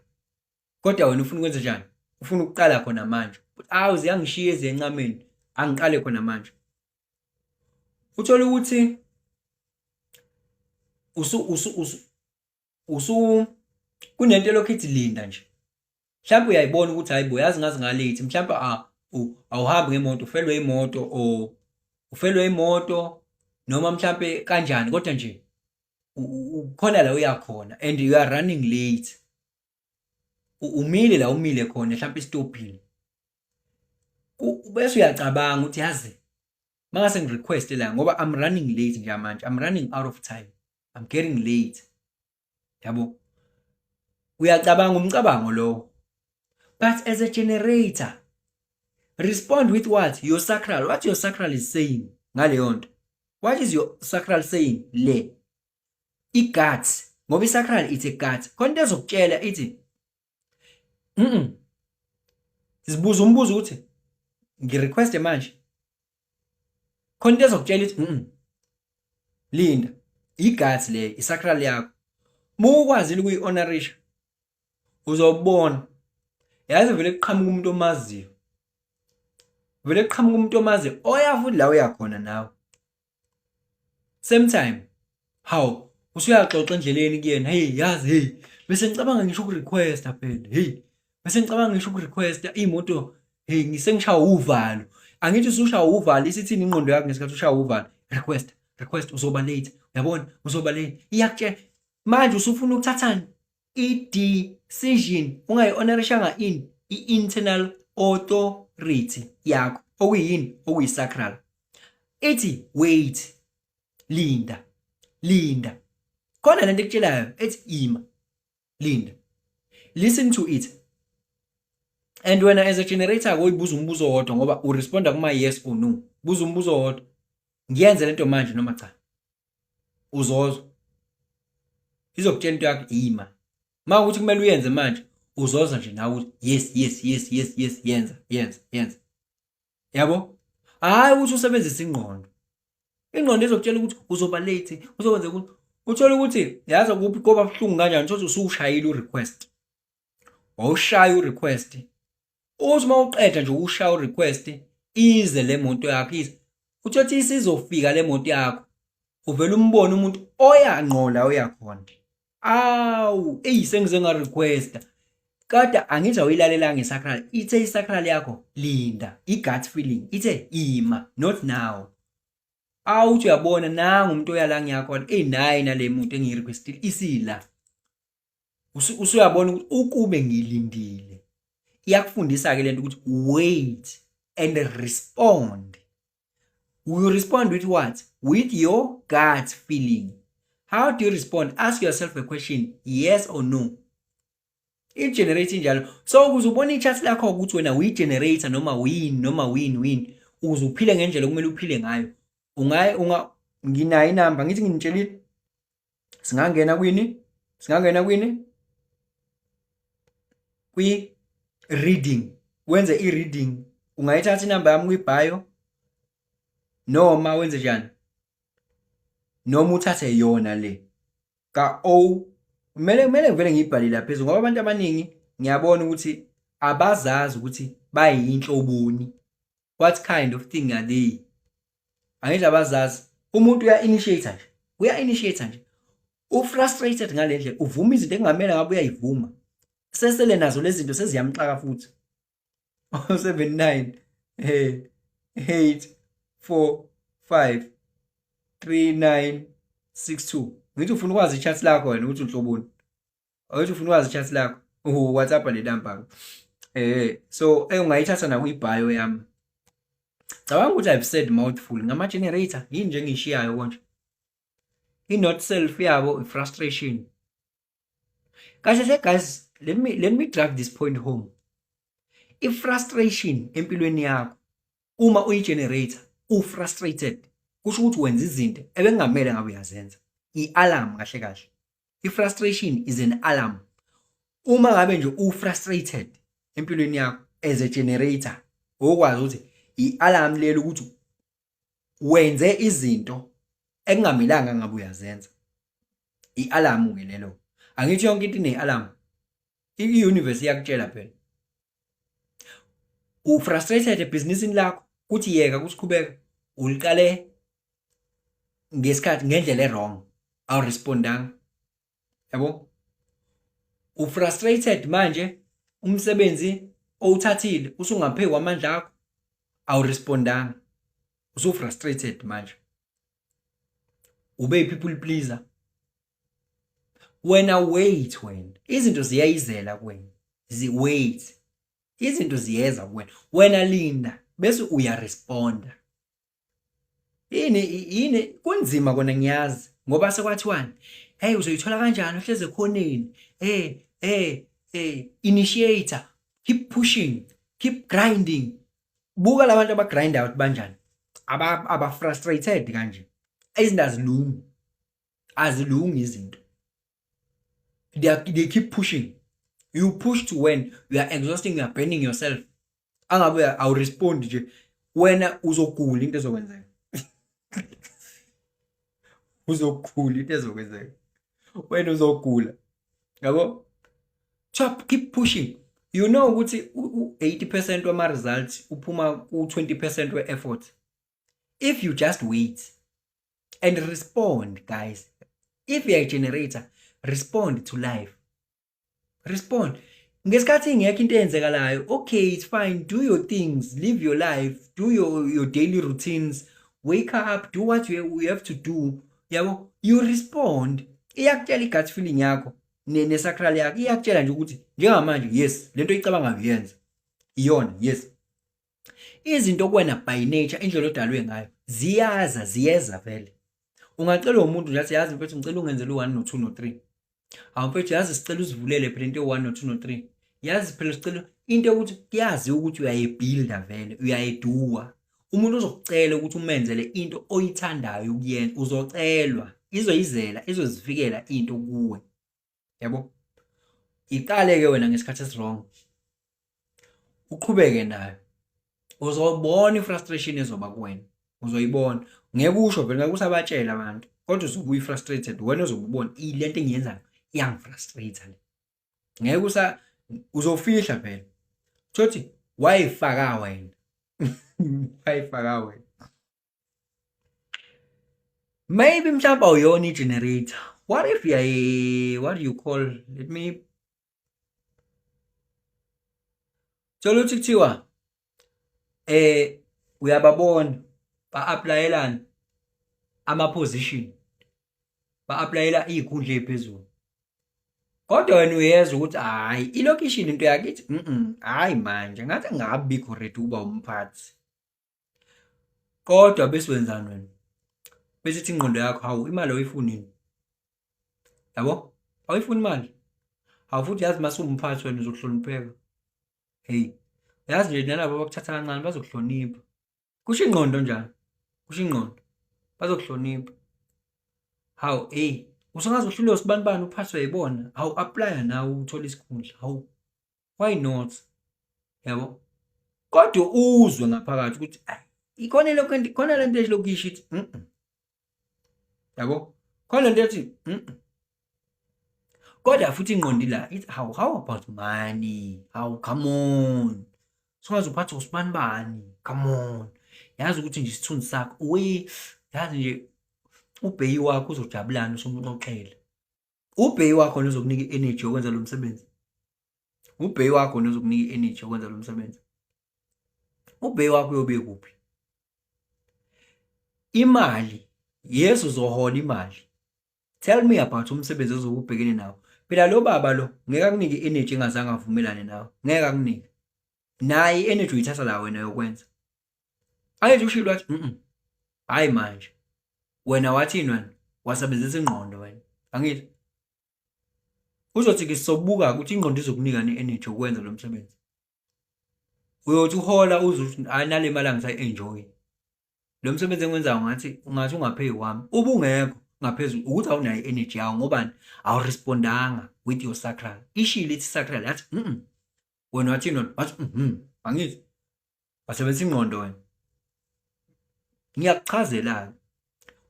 Kodwa wena ufuna ukwenza njani? Ufuna ukuqala khona manje. Ziyangishiya ezencameni, angiqale khona manje. Uthola ukuthi kunento lokho ithi linda nje. Mhlawumbe uyayibona ukuthi hayibo yazi ngazi ngalethi, mhlawumbe awuhambi ngemoto, ufelwe imoto noma mhlawumbe kanjani, kodwa nje ukhona la uyakhona and you are running late. Umile la umile khona mhlawumbe istopini. Bese uyacabanga ukuthi yazi mangase ngirequest la ngoba I'm running late nje manje, I'm running out of time, I'm getting late. Yabo uyacabanga umcabango lo. But as a generator, respond with what? Your sacral. What your sacral is saying ngale yonto. What is your sacral saying? Le i-gut ngoba i-sacral it's a gut. Konke ezokutshela ithi sibuza umbuzo ukuthi ngirequest manje. Konke ezokutshela ithi linda. I-gut le i-sacral yakho. Mukwazile ukuyi-honorisha uzobona. Yazi vele kuqhamuka umuntu omaziyo. Vele kuqhamuka umuntu omaziyo oyafuthi la uyakhona nawe. Same time. How? Usuyaxoxa endleleni kuyena, hey yazi bese ngicabanga ngisho ukurequest phela. Bese ngicabanga ngisho ukurequest imoto, ngisengishawa uvalo. Angithi usushaya uvalo isithini ingqondo yakho ngesikhathi ushaya uvalo. Request uzoba late. Uyabona? Uzoba late. Iyakutshela manje usufuna ukuthathana i-decision ungayi-honorishanga i-internal authority yakho okuyini okuyi-sacral. Ethi wait, linda. Khona lento ekutshelayo ethi ima, linda. Listen to it. And when as a generator uyibuza umbuzo wodwa ngoba uresponda kuma yes or no. Buza umbuzo wodwa. Ngiyenze lento manje noma cha? Uzozwa. izokutshela into yakho ima. Uma ukuthi kumele uyenze manje uzoza nje nawe uthi yes yenza. Yabo? Hayi ukuthi usebenzise ingqondo. Ingqondo izokutshela ukuthi uzoba late, uzokwenza ukuthi uthola ukuthi yazi kuphi koba buhlungu kanjani ukuthi usushayile urequest. Wawushaya urequest. Uthi mawuqeda nje ukushaya urequest ize le moto yakho ize. Uthothi isizofika le moto yakho. Uvela umbone umuntu oyanqola oyakhona. Awu, sengize nga requesta. Kada angithi ayilalela ngesacral. Ithe isacral yakho linda, i-gut feeling. Ithe ima, not now. Awuthi uyabona nanga umuntu oyala ngiyakhona naye nale muntu engiyirequestile isila. Usuyabona ukuthi ukube ngilindile. Iyakufundisa ke lento ukuthi wait and respond. You respond with what? With your gut feeling. How do you respond? Ask yourself a question, yes or no. I-generate njalo. So ukuze ubone i-chart lakho ukuthi wena uyi-generator noma win. Ukuze uphile ngendlela okumele uphile ngayo. Nginayo inamba ngithi nginitshelile. Singangena kwini? Kwi-reading. Wenze i-reading. Ungayithatha inamba yami kwi-bio. Noma wenze njani? Noma uthathe yona le ka O. Kumele vele ngiyibhalile lapha phezulu ngoba abantu abaningi ngiyabona ukuthi abazazi ukuthi bayinhloboni. What kind of thing are they? Angithi abazazi. Umuntu uya-initiate nje. U-frustrated ngale ndlela, uvuma izinto engamele ngabe uyayivuma. Sesele nazo lezi zinto seziyamxaka futhi. 79 8 4 5 3 9 6 2. Ngithi ufuna ukwazi i-chat lakho wena ukuthi unhloboni. Awuthi ufuna ukwazi i-chat lakho. WhatsApp le number. So ungayithatha na kwi-bio yami. Cabanga ukuthi I've said mouthful ngama generator yini nje ngishiyayo konje. I-not self yabo i-frustration. Kahle guys, let me drive this point home. I-frustration empilweni yakho uma uyi-generator u-frustrated kusho ukuthi wenza izinto ebengamele ngabe uyazenza. I-alarm kahle. I-frustration is an alarm. Uma ngabe nje u-frustrated empilweni yakho as a generator okwazi ukuthi i-alarm lelo ukuthi wenze izinto engamelanga ngabe uyazenza. I-alarm ngelelo. Angithi yonke into ine-alarm. I-universe iyakutshela phela. U-frustrated ebhizinisini lakho kuthi yeka kuthi qhubeka uliqale ngesikhathi ngendlela e-wrong awurespondanga. Yabo? U-frustrated manje umsebenzi owuthathile usungaphe kwamandla akho awurespondanga. Usu-frustrated manje. Ube people pleaser. Wena wait wena. Izinto ziyayizela kuwena. Wait. Izinto ziyeza kuwena. Wena linda bese uyaresponda. Yini kunzima kona ngiyazi ngoba sekwathiwani uzoyithola kanjani uhleze ekhoneni. Initiator, keep pushing, keep grinding. Buka labantu abagrind out banjani. Aba frustrated kanje. Izinto azilungi izinto. They keep pushing. You push to when you are exhausting, you are burning yourself. Angabe I'll respond nje wena uzogula into ezokwenzeka. Uzogula into ezokwenzeka. Wena uzogula. Yabo? Keep pushing. You know ukuthi 80% wama results uphuma ku 20% we effort. If you just wait and respond, guys. If you are a generator, respond to life. Respond. Ngesikhathi ngekho into eyenzekalayo, okay, it's fine, do your things, live your life, do your daily routines, wake up, do what you have to do. Yabo, you respond. Iyakutshela i-gut feeling yakho nesacral yakho iyakutshela nje ukuthi njengamanje yes, lento icabanga uyenza. Iyona, yes. Izinto kuwena by nature indlela odalwe ngayo ziyeza vele. Ungacela umuntu nje yazi mfethu ngicela ungenzele u1 no2 no3. Mfethu yazi sicela uzivulele phela into e1 no2 no3. Yazi phela sicela into ukuthi kuyazi ukuthi uyayibuilda vele, uyayiduwa. Umuntu uzokucela ukuthi umenzele into oyithandayo ukuyenza, uzocelwa. izoyizela izozifikela into kuwe, yabo. Iqale ke wena ngesikhathi esirong, uqhubeke nayo, uzobona ifrustration ezoba kuwena, uzoyibona. Ngeke usho vele, ngeke usabatshela abantu, kodwa uzobe uyi-frustrated wena, uzobe ubona le nto engiyenzayo iyangifrustrate le. Ngeke uzofihla phela thothi wayifaka wena wayifaka wena. Maybe mhlawumbe awuyona i-generator. What if what do you call, let me, thola ukuthi kuthiwa uyababona ba-applyelana ama-position, ba-applyela iy'khundla ey'phezulu, kodwa wena uyezwa ukuthi hhayi ilokishini into yakithi hhayi manje ngathi angabikho ready uba umphathi. Kodwa bese wenzani wena? Bese ithi ingqondo yakho, hawu imali awuyifunini, yabo, awuyifuni imali. Hawu futhi yazi mase umphathi wena uzokuhlonipheka. Hey, yazi nje nalabo abakuthatha kancane bazokuhlonipha. Kusho ingqondo njalo, kusho ingqondo, bazokuhlonipha. Hawu usungaze uhlulwe sibanibani uphathwe yibona, hawu apply nawe uthole isikhundla, hawu why not, yabo. Kodwa uzwe ngaphakathi ukuthi ikhona lokho, khona lento elokishi ithi yabo, khona lento ethi kodwa futhi ingqondo la ithi how about money, hawu come on, songaze uphathwe usibanibani, come on. Yazi ukuthi nje isithunzi sakho yazi nje ubheyi wakho uzojabulana usumxoxela. Ubheyi wakho nozokunika i-energy yokwenza lo msebenzi. Ubheyi wakho nozokunika i-energy yokwenza lo msebenzi. Ubheyi wakho uyobe kuphi? Imali, Yesu uzohola imali. Tell me about umsebenzi ozobubhekene nawo. Phela lo baba lo ngeke akunike i-energy engazange avumelane nawe. Ngeke akunike. Naye i-energy uyithatha la wena yokwenza. Ayethi ushilo wathi hayi manje. Wena wathini wena? Wasebenzisa ingqondo wena. Angithi uzothi ke sizobuka ukuthi ingqondo izokunika ne-energy yokwenza lo msebenzi. Uyothi uhola uzuthi nale mali angisayi-enjoy. Lo msebenzi engiwenzayo ngathi ungapheyi wami. Ubungekho ngaphezulu ukuthi awunayo i-energy yawo ngobani? Awurespondanga with your sacral. Ishilo ithi sacral yathi wena wathini wena? Wathi angithi wasebenzisa ingqondo wena. Ngiyakuchazela,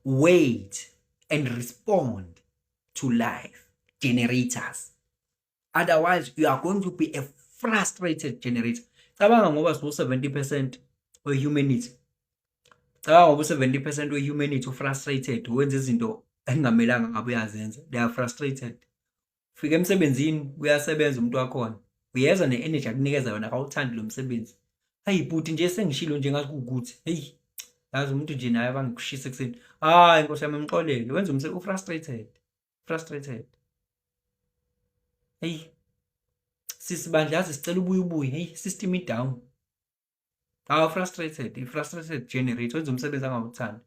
wait and respond to life generators. Otherwise, you are going to be a frustrated generator. Cabanga ngoba sibo 70% we-humanity. Cabanga ngoba 70% we-humanity frustrated, wenza izinto engamelanga ngabe uyazenza. They are frustrated. Fika emsebenzini uyasebenza umuntu wakhona. Uyeza ne-energy akunikeza yona akawuthandi lo msebenzi. Hayi bhuti nje sengishilo nje ngathi kukuthi hey yazi umuntu nje naye bangikushisa ekseni. Hayi Nkosi yami ngixolele, wenza umsebenzi frustrated. Hey sisibandla yazi sicela ubuye hey system down. Frustrated, i-frustrated generator wenza umsebenzi angawuthandi.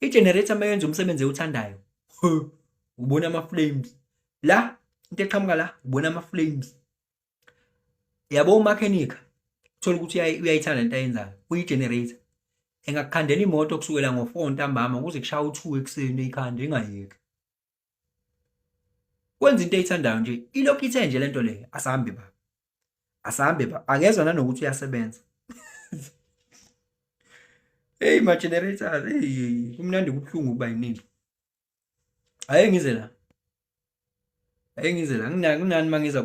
I-generator mayenza umsebenzi ewuthandayo, ubona ama-flames la, into eqhamuka la ubona ama-flames. Yabo umakhenika uthola ukuthi uyayithanda into ayenzayo, uyi-generator engakukhandela imoto kusukela ngo-4 ntambama kuze kushaya u2 ekseni eyikhanda ingayeki. Wenza into eyithandayo nje, ilokhu ithe nje lento le asahambe ba angezwa nanokuthi uyasebenza. Hey ma generators, hey kumnandi kubuhlungu ukuba yinini. Ayengize la kunani mangiza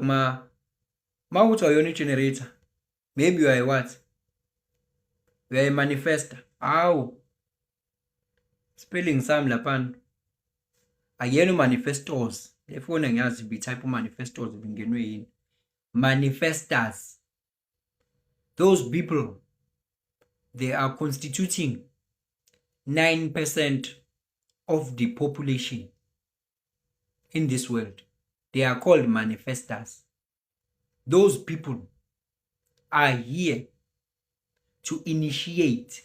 mawuthi ayona i-generator, maybe you are what? You are a manifester. Awu spelling sami lapha akuyena manifestos. Le phone ngiyazi type manifestos bingenwe yini. Manifestors, those people, they are constituting 9% of the population in this world. They are called manifestors. Those people are here to initiate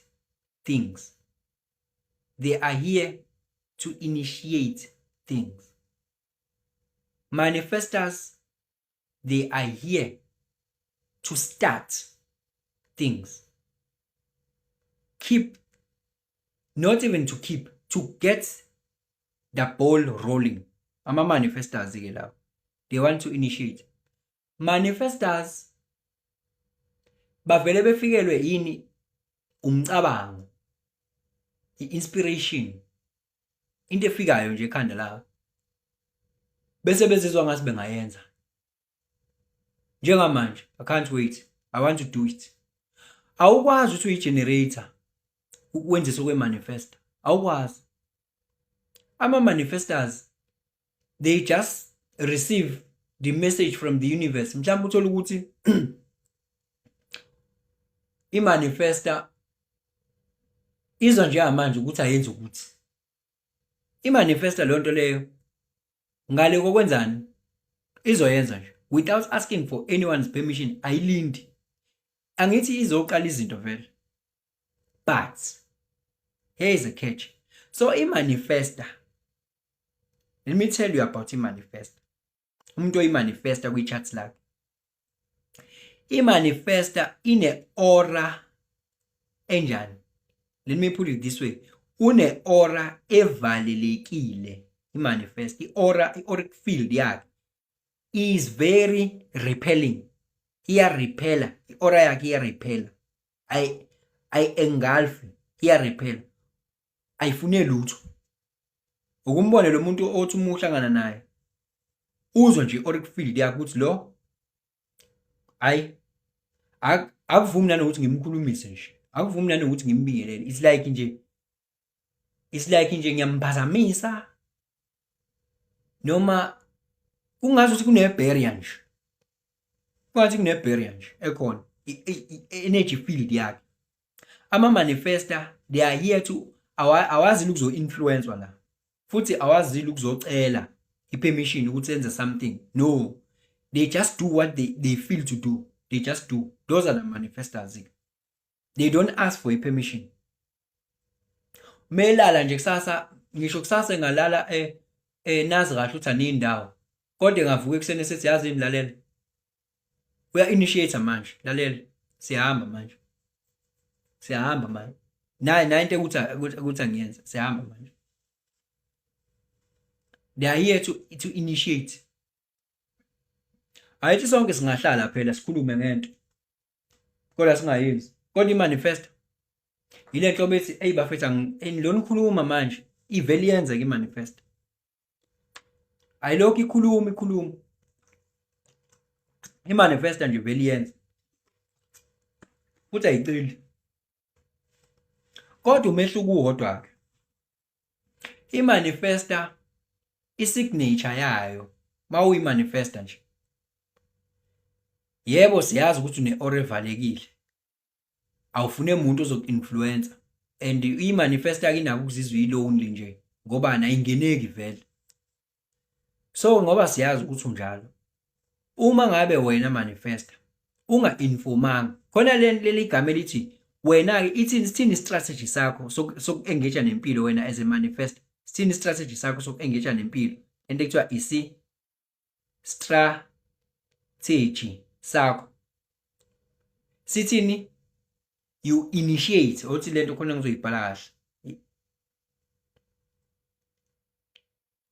things. They are here to initiate things. Manifestors, they are here to start things. Not even to keep, to get the ball rolling. Ama-manifestors ke lawo. They want to initiate. Manifestors bavele befikelwe yini umcabango, i-inspiration, into efikayo nje ekhanda lawo, bese bezizwa ngathi bengayenza. Njengamanje, I can't wait, I want to do it. Awukwazi ukuthi uyi-generator ukwenza sokwe-manifesta, awukwazi. Ama-manifestors, they just receive the message from the universe. Mhlawumbe uthola ukuthi i-manifesta izwa njengamanje ukuthi ayenze ukuthi. I-manifesta leyo nto leyo ngale kokwenzani izoyenza nje without asking for anyone's permission. Ayilindi, angithi izoqala izinto vele, but here is a catch. So i-manifesta, let me tell you about i-manifesta. Umuntu oyi-manifesta kwi-charts lakhe, i-manifesta ine-aura enjani? Let me put it this way. Une-aura evalelekile. I-manifesta, i-auric field yakhe is very repelling. Iyarepela, i-aura yakhe iyarepela. Ay-engulf, iyarepela. Ayifune lutho. Ukumbone lo muntu othi uma uhlangana naye, uzwe nje i-auric field yakhe ukuthi lo akuvumi nanokuthi ngimkhulumise nje, akuvumi nanokuthi ngimbingelele. It's like nje ngiyamphazamisa, noma kungazi ukuthi kune-barrier nje, kungathi kune-barrier nje ekhona, i-energy field yakhe. Ama-manifesta, they are here to, awazile ukuzo-influence la, futhi awazile ukuzocela i-permission ukuthi enze something. No, they just do what they feel to do. They just do. Those are the manifestors. They don't ask for a permission. Melala nje kusasa, ngisho kusasa ngalala nazi kahle ukuthi anindawo, kodwa ngavuka ekuseni sethi yazi imlalela, uya-initiate manje, lalela, siyahamba manje, siyahamba manje, nayo into ukuthi angiyenza, siyahamba manje. They are here to initiate. Ayithi sonke singahlala phela sikhulume ngento kodwa singayenzi. Kodwa i-manifesta ile nto bethi hey bafethu ngilona ukhuluma manje, ivele yenza ke i-manifesta. Ayilokho ikhuluma. I-manifesta nje vele yenza. Futhi ayiceli. Kodwa umehluko uwodwa ke. I-manifesta i-signature yayo mawuyi-manifesta nje. Yebo siyazi ukuthi une-aura evalekile, awufune umuntu ozoku-influencer, and i-manifesta inako ukuzizwa i-lonely nje ngoba ayingeneki vele. So ngoba siyazi ukuthi unjalo, uma ngabe wena manifesta unga-informanga, khona leli gama elithi wena ke ithini strategy sakho soku-engage nempilo wena as a manifesta, sithini strategy sakho soku-engage nempilo, into ekuthiwa strategy sakho sithini? You initiate, othi lento khona ngizoyibhala kahle,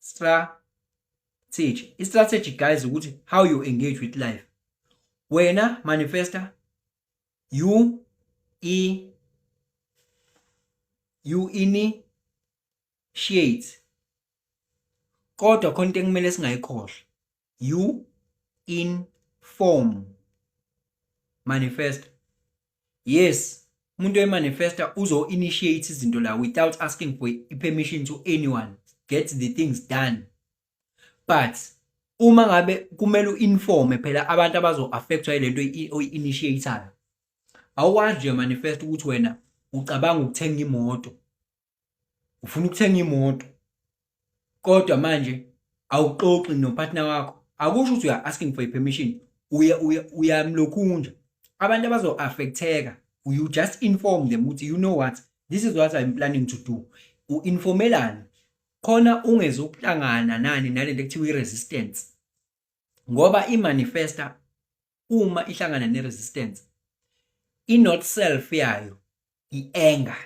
strategy. I-strategy guys ukuthi how you engage with life. Wena manifesta, you initiate, kodwa khona into ekumele singayikhohlwa, you inform. Manifesta, yes, umuntu oyi-manifesta uzo-initiate izinto la without asking for permission to anyone, get the things done. But uma ngabe kumele u-informe phela abantu abazo-affectwa yilento oyi-initiatayo, awukwazi nje manifesta ukuthi wena ucabanga ukuthenga imoto, ufuna ukuthenga imoto, kodwa manje awuxoxi nopartner wakho, akusho ukuthi uya-asking for permission, uyamlokhunja. Abantu abazo-affecteka, you just inform them ukuthi you know what, this is what I'm planning to do. U-informelane khona ungezokuhlangana nalento ekuthiwa i-resistance, ngoba i-manifesta uma ihlangana ne-resistance, i-not self yayo i-anger.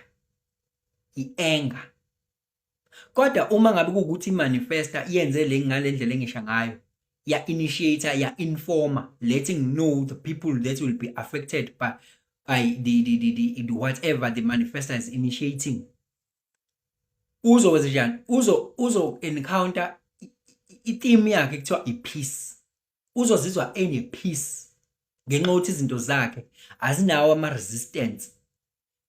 Kodwa uma ngabe kuwukuthi imanifesta iyenze le ngale ndlela engisha ngayo, ya initiator, ya informer, letting know the people that will be affected by the whatever the manifestor is initiating. Uzokwenza njani? Uzo encounter i-theme yakhe kuthiwa i-peace. Uzozizwa ene-peace ngenxa yokuthi izinto zakhe azinawo ama-resistance.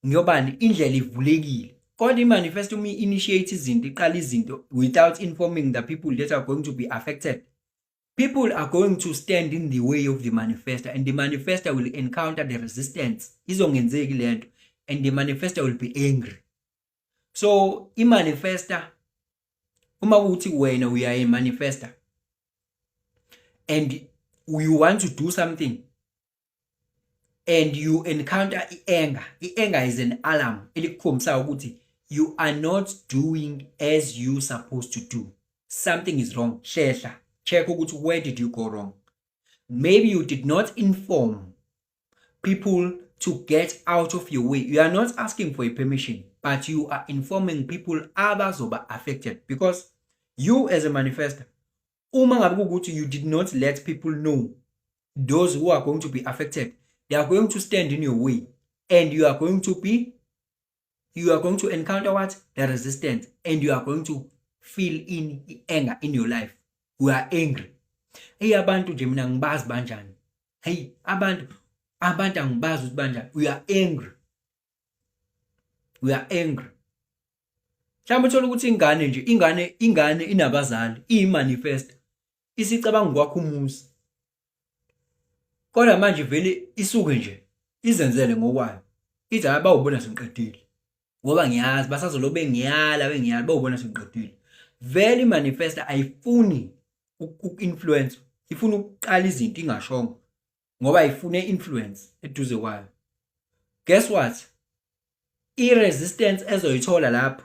Ngiyobani? Indlela ivulekile. Kodwa i-manifesto uma initiate izinto, iqala izinto without informing the people that are going to be affected, people are going to stand in the way of the manifestor, and the manifestor will encounter the resistance. Izongenzeki lento, and the manifestor will be angry. So i-manifestor, uma uthi wena we are a manifestor and you want to do something and you encounter anger. Anger is an alarm elikukhombisa ukuthi you are not doing as you supposed to do. Something is wrong. Hlehla, check ukuthi where did you go wrong. Maybe you did not inform people to get out of your way. You are not asking for a permission, but you are informing people abazoba affected, because you as a manifestor, uma ngabe ukuthi you did not let people know those who are going to be affected, they are going to stand in your way, and you are going to encounter what? The resistance, and you are going to feel in anger in your life. You are angry. Hey, abantu nje mina ngibazi banjani. Hey, abantu angibazi ukuthi banjani. We are angry. We are angry. Mhlawumbe uthola ukuthi ingane inabazali, iyimanifest, isicabanga kwakho umuzi. Kodwa manje vele isuke nje izenzele ngokwayo. Ithi abawubona sengiqedile. Ngoba ngiyazi basazolobe ngiyala bawubona sengiqedile. Vele imanifesta ayifuni uku-influence, ifuna ukuqala izinto ingashongo ngoba ifune influence eduze kwayo. Guess what? I-resistance ezoyithola lapho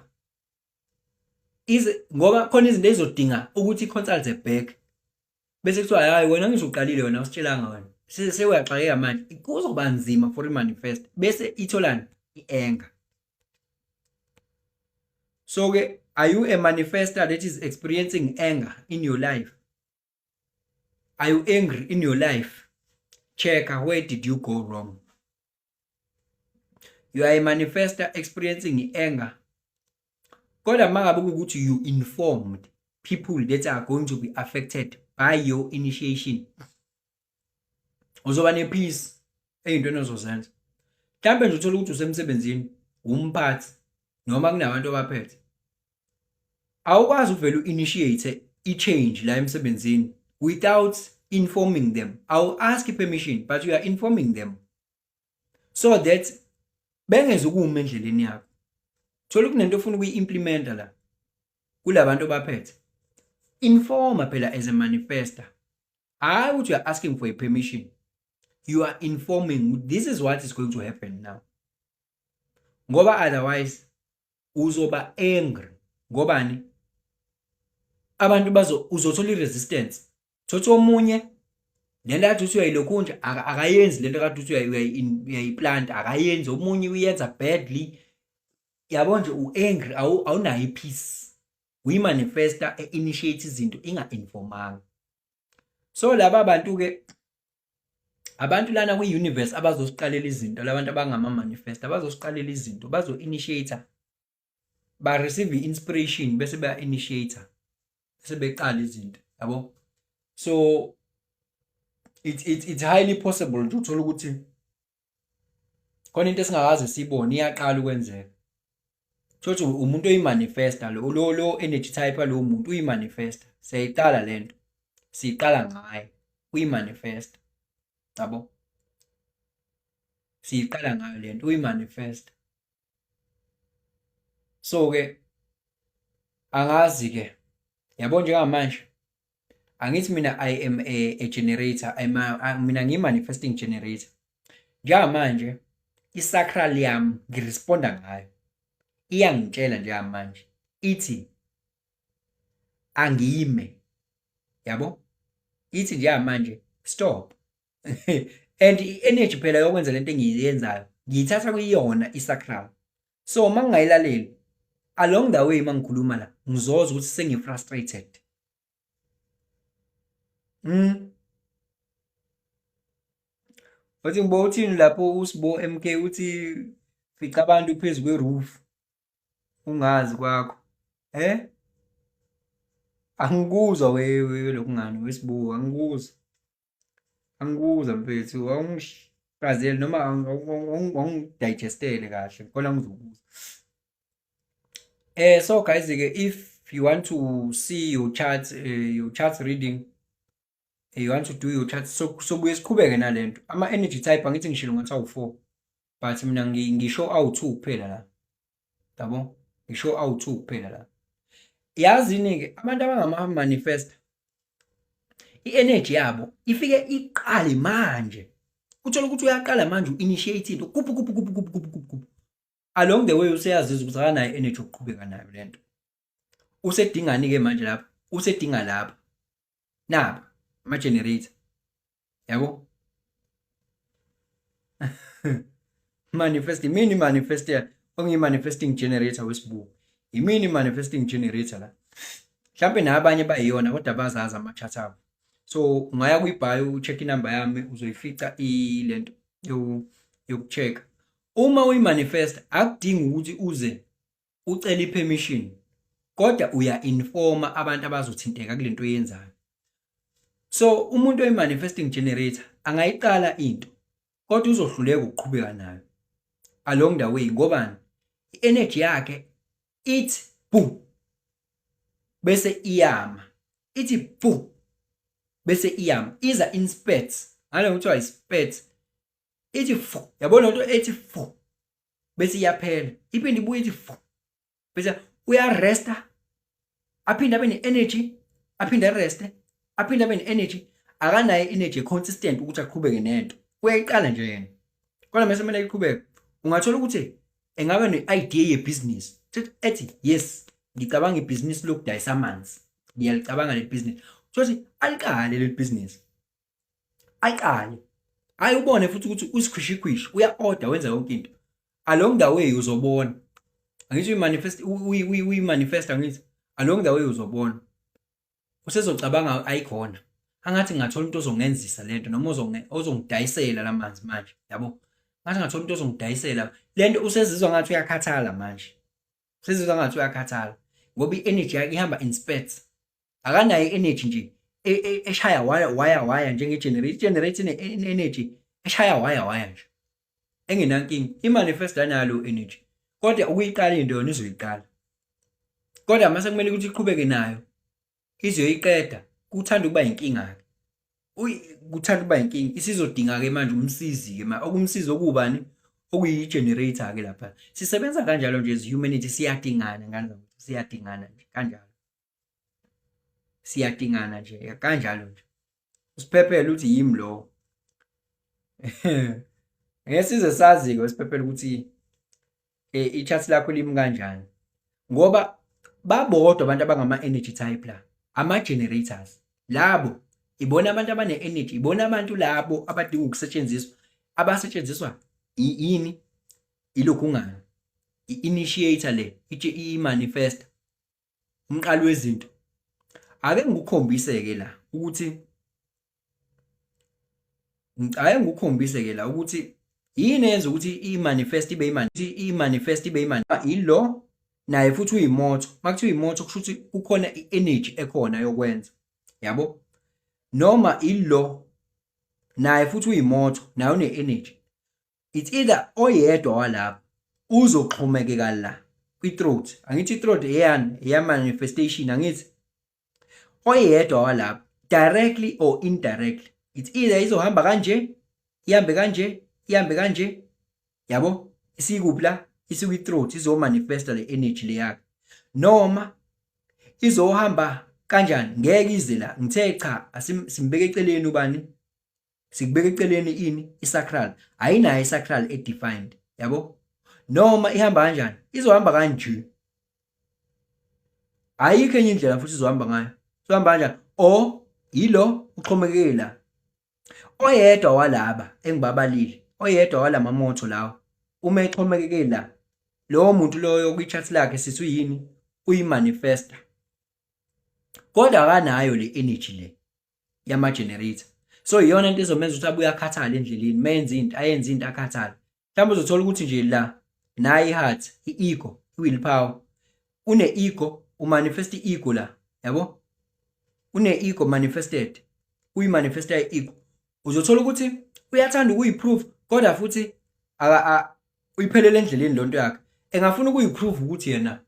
ngoba khona izinto ezodinga ukuthi i-consult back, bese kuthiwa hayi wena ngizoqalile wena usitshelanga wena sewaxakeka manje, kuzoba nzima for i-manifest, bese itholani i-anger. So ke, are you a manifestor that is experiencing anger in your life? Are you angry in your life? Check where did you go wrong. You are a manifestor experiencing anger. Kodwa mangabe ukuthi you informed people that are going to be affected by your initiation, uzoba ne-peace ey'ntweni ozozenza. Mhlawumbe nje uthola ukuthi usemsebenzini, umphathi noma kunabantu abaphethe, awukwazi uvele u-initiate i-change la emsebenzini without informing them. I'll ask permission, but you are informing them so that bengeze ukuma endleleni yakho. Thola kunento ofuna ukuyi-implementa la kulabantu abaphethe, informa phela as a manifestor. Hayi ukuthi you are asking for a permission. You are informing this is what is going to happen now. Ngoba otherwise uzoba angry. Ngobani? Abantu uzothola i-resistance. Thothi omunye lento kade uthi uyayilokhu nje akayenzi lento kade uthi uyayiplant, akayenzi. Omunye uyenza badly. Yabo nje u-angry, awunayo i-peace. Uyi-manifesta initiate izinto inga-informanga. So laba bantu ke, abantu lana kwi-universe abazosiqalela izinto, labantu abangama-manifesta abazosiqalela izinto, bazo-initiator, ba-receive i-inspiration bese ba-initiator, bese beqala izinto, yabo. So it's highly possible nje uthola ukuthi khona into esingakaze siyibone iyaqala ukwenzeka. Thothi umuntu oyimanifesta lo energy type lo muntu uyimanifesta, siyayiqala lento, siyiqala ngaye uyimanifesta, yabo. Siyiqala ngayo lento uyimanifesta. So ke angazi ke, yabo njengamanje angithi mina I am a generator, mina ngiyi-manifesting generator. Njengamanje i-sacral yami ngiresponda ngayo, iyangitshela njengamanje ithi angime, yabo. Ithi njengamanje stop. And i-energy phela yokwenza lento engiyenzayo ngiyithatha kuyiyona i-sacral. So mangingayilaleli along the way mangikhuluma la ngizozwa ukuthi sengi-frustrated. Wathi ngibo uthini lapho uSibo MK uthi fica abantu phezu kweroof ungazi kwakho. Angikuzwa wewe lokungani wesibuko, angikuzwa mfethu, awungishazeli noma awungidigestele kahle khona ngizokuzwa. So guys-ke, if you want to see your charts reading, you want to do your charts, so buye siqhubeke nalento. Ama-energy type angithi ngishilo ngathi awu-4, but mina ngisho awu-2 kuphela la, yabo, ngisho awu-2 kuphela la. Yazini-ke abantu abangama-manifesta, i-energy yabo ifike iqale manje, uthola ukuthi uyaqala manje u-initiate into kuphu. Along the way useyazizwa ukuthi akanayo i-energy yokuqhubeka nayo lento. Usedingani-ke manje lapha, usedinga lapha naba ama-generator, yabo. Manifest, imini manifester ongiyi-manifesting generator wesibuko, imini manifesting generator la. Mhlampe nabanye bayiyona kodwa bazazi ama-chart abo. So ungaya kwi-bio ucheck inamba yami uzoyifica ilento yokucheck. Uma uyi-manifesta akudingi ukuthi uze ucele i-permission, kodwa uya-informa abantu abazothinteka kulento oyenzayo. So umuntu oyi-manifesting generator angayiqala into kodwa uzohluleka ukuqhubeka nayo along the way. Ngobani? I-energy yakhe ithi bu bese iyama, ithi bu bese iyama, iza in spurts. Ngalo kuthiwa i-spurt, ithi fu, yabona into ethi fu bese iyaphela, iphinde ibuye ithi fu bese uyaresta, aphinde abe ne-energy, aphinde areste, aphinde abe ne-energy. Akanayo energy consistent ukuthi aqhubeke nento, uyayiqala nje yena kodwa mase kumele iqhubeke. Ungathola ukuthi engabe ne-idea ye-business ethi yes, ngicabanga ibhizinisi lokudayisa amanzi, ngiyalicabanga le business, sothi aliqale le business, ayiqale, hayi ubone futhi ukuthi usikhwishikhwishi uya-order wenza yonke into. Along the way uzobona, angithi uyi-manifesta, angithi along the way uzobona, usezocabanga ayikhona, angathi ngathola umuntu ozongenzisa lento noma ozongidayisela la manzi manje, yabo. Ngathi ngathola umuntu ozongidayisela lento, usezizwa ngathi uyakhathala manje, usezizwa ngathi uyakhathala ngoba i-energy yakhe ihamba in spurts. Akanayo i-energy nje eshaya waya njenge-generator. I-generator ine-energy eshaya waya nje engenankinga. I-manifesta nalo energy kodwa ukuyiqala into yona izoyiqala, kodwa mase kumele ukuthi iqhubeke nayo izoyiqeda, kuthanda ukuba inkinga-ke. Kuthanda ukuba inkinga, isizodinga-ke manje umsizi-ke okumsizi okubani, okuyi-generator-ke lapha. Sisebenza kanjalo nje as humanity, siyadingana ngani, siyadingana nje kanjalo, siyadingana nje kanjalo nje. Usiphephele uthi yimi lo. Ngesize sazi-ke usiphephele ukuthi i-chart lakho limi kanjani, ngoba babodwa abantu abangama-energy type la, ama-generators labo ibona abantu abane-energy, ibona abantu labo abadinga ukusetshenziswa, abasetshenziswa yini, ilokhu ungani, i-initiator le, i-manifesta, umqali wezinto. Ake ngikukhombise-ke la ukuthi yini yenza ukuthi i-manifest ibe ilo naye futhi uyimoto. Makuthiwa imoto kusho ukuthi kukhona i-energy ekhona yokwenza, yabo. Noma ilo naye futhi uyimoto nayo une-energy. It's either oyedwa walapha uzoxhumekeka la kwi-throat, angithi i-throat eya-manifestation, angithi oyedwa walapha directly or indirectly, it's either izohamba kanje, ihambe kanje, ihambe kanje, yabo, isikuphi la, isikwi-throat, izomanifesta le energy le yakhe, noma izohamba kanjani, ngeke ize la, ngithe cha simbeke eceleni ubani, sikubeka eceleni ini, isacral, ayinayo isacral e-defined, yabo. Noma ihamba kanjani, izohamba kanje, ayikho enye indlela futhi izohamba ngayo, izohamba kanjani, o yilo uxhomekeke la. Oyedwa walaba engibabalile, oyedwa walamamoto lawo uma exhomekeke la, lowo muntu loyo kwi-chart lakhe sithi uyini uyimanifesta, kodwa akanayo le energy le yama-generator. So iyona into ezomenza ukuthi abuye akhathale endleleni menze into ayenze into akhathale. Mhlawumbe uzothola ukuthi nje la nayi i-heart, i-ego, i-willpower, une-ego umanifesta i-ego la, yabo, une-ego manifested, uyimanifesta i-ego. Uzothola ukuthi uyathanda ukuyiprove kodwa futhi uyiphelele endleleni lonto yakhe. Engafuna ukuyiprove ukuthi yena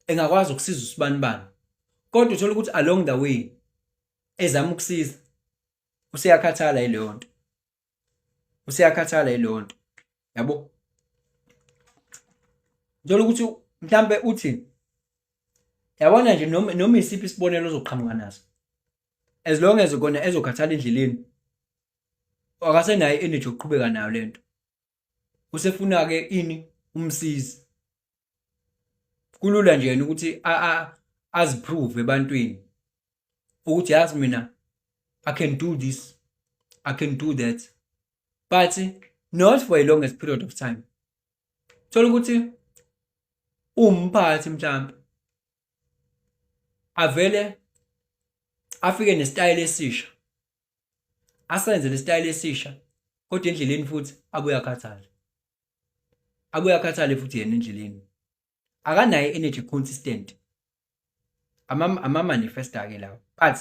engakwazi ukusiza usibanibani, kodwa uthola ukuthi along the way ezama ukusiza useyakhathala yileyo nto, useyakhathala yileyo nto, yabo. Uthola ukuthi mhlambe uthi yabona nje noma isiphi isibonelo ozoqhamuka naso, as long as kona ezokhathala endleleni akasenayo energy yokuqhubeka nayo lento, usefuna ke ini umsizi. Kulula nje yena ukuthi aziprove ebantwini ukuthi yazi mina I can do this, I can do that, but not for a longest period of time. Thola ukuthi umphathi mhlawumbe avele afike nesitayile esisha, asenze lesitayile esisha, kodwa endleleni futhi abuye akhathale futhi yena endleleni, akanayo energy consistent. Ama-manifesta ke lawo, but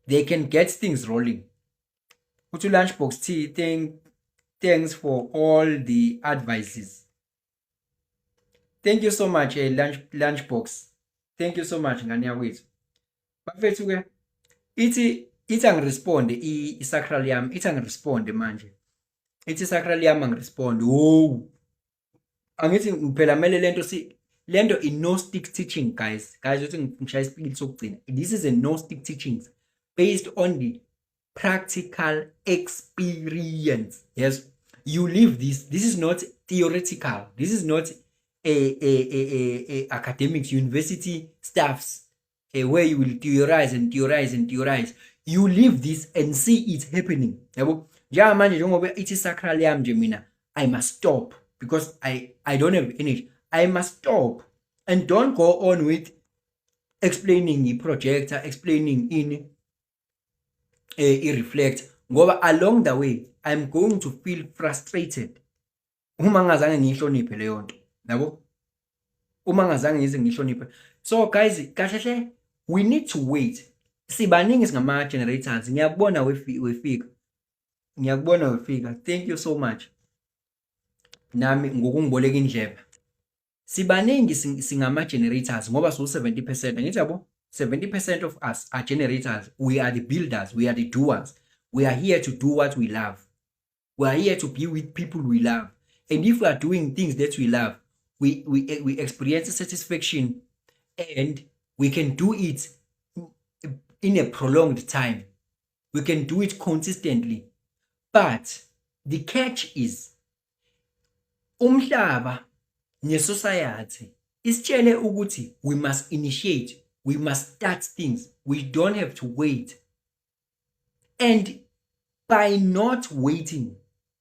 they can get things rolling. Uthi Lunchbox T, thanks for all the advices. Thank you so much, Lunchbox. Thank you so much, ngani yakwethu. Bafethu ke ithi angiresponde i-sacral yami, ithi angiresponde manje. Ithi sacral yami angiresponde. Oh, angithi phela mele lento i-Gnostic teaching, guys uthi ngishaya isipiliti sokugcina. This is a Gnostic teachings based on the practical experience. Yes, you live this. This is not theoretical. This is not a academics university stuffs where you will theorize and theorize and theorize. You live this and see it happening. Yabo, njengoba manje njengoba ithi sacral yami nje mina, I must stop because I don't have energy. I must stop and don't go on with explaining the projector, explaining in reflect, ngoba along the way I'm going to feel frustrated uma ngazange ngihloniphe leyo nto, yabo, uma ngazange ngize ngihloniphe. So guys, kahle we need to wait. Sibaningi singama generators. Ngiyakubona wefika. Thank you so much. Nami ngokungiboleka indlebe. Sibaningi singama generators ngoba so 70%. Ngithi yabo, 70% of us are generators. We are the builders, we are the doers. We are here to do what we love. We are here to be with people we love. And if we are doing things that we love, we experience satisfaction, and we can do it in a prolonged time. We can do it consistently. But the catch is umhlaba ne-society isitshele ukuthi we must initiate, we must start things. We don't have to wait. And by not waiting,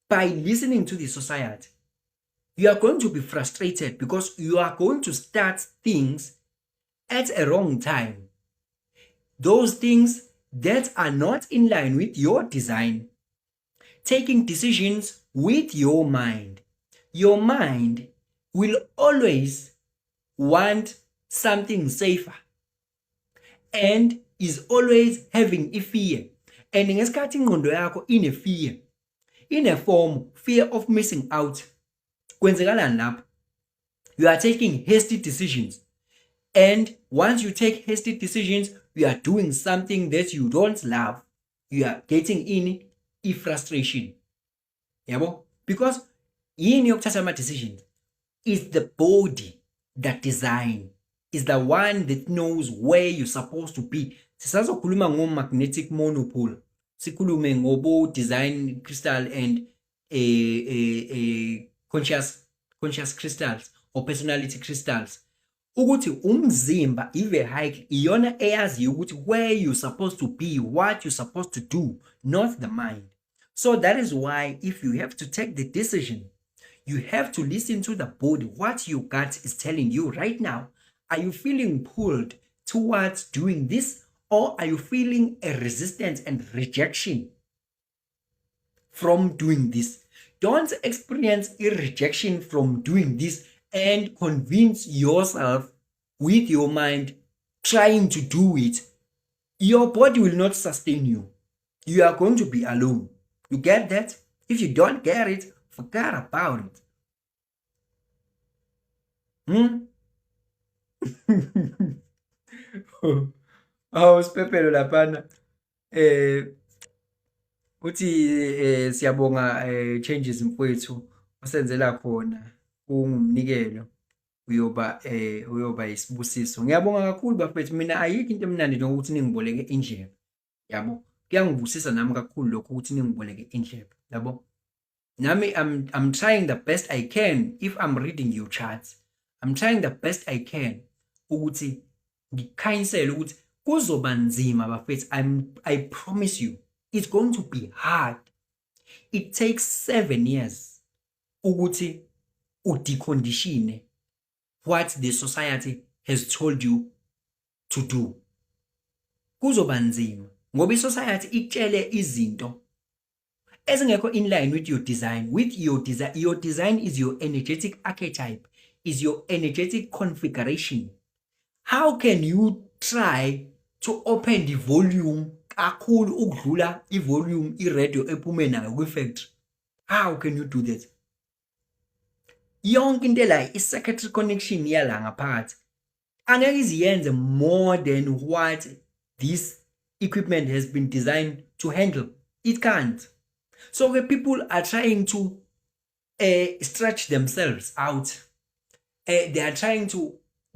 by listening to the society, you are going to be frustrated because you are going to start things at a wrong time. Those things that are not in line with your design. Taking decisions with your mind. Your mind will always want something safer and is always having a fear. And ngesikhathi ingqondo yakho ine fear, in a form, fear of missing out, kwenzekalani lapho? You are taking hasty decisions. And once you take hasty decisions, you are doing something that you don't love. You are getting in a frustration. Yabo? Because yini yokuthatha ama decisions is the body that design, is the one that knows where you're supposed to be. Sisazokhuluma ngo-magnetic monopole, sikhulume ngobo design crystal and conscious crystals or personality crystals. Ukuthi umzimba i-vehicle iyona eyazi ukuthi where you're supposed to be, what you're supposed to do, not the mind. So that is why if you have to take the decision, You have to listen to the body, what your gut is telling you right now. Are you feeling pulled towards doing this, or are you feeling a resistance and rejection from doing this? Don't experience a rejection from doing this and convince yourself with your mind trying to do it. Your body will not sustain you. You are going to be alone. You get that? If you don't get it, forget about it. Sipephelo laphana. Uthi siyabonga changes mfowethu osenzela khona ungumnikelo uyoba isibusiso. Ngiyabonga kakhulu bafethu, mina ayikho into emnandi njengokuthi ningiboleke indlebe. Yabo, kuyangivusisa nami kakhulu lokho ukuthi ningiboleke indlebe. Yabo, nami I'm trying the best I can. If I'm reading your charts, I'm trying the best I can ukuthi ngikhayinsele ukuthi kuzoba nzima bafethu. I promise you it's going to be hard. It takes 7 years ukuthi udeconditione what the society has told you to do. Kuzoba nzima ngoba i-society itshele izinto ezingekho in line with your design. Your design is your energetic archetype, is your energetic configuration. How can you try to open the volume kakhulu ukudlula i-volume i-radio ephume nayo kwi-factory? How can you do that? Yonke into la i-circuitry connection yala ngaphakathi angeke iziyenze more than what this equipment has been designed to handle. It can't. So the people are trying to stretch themselves out. They are trying to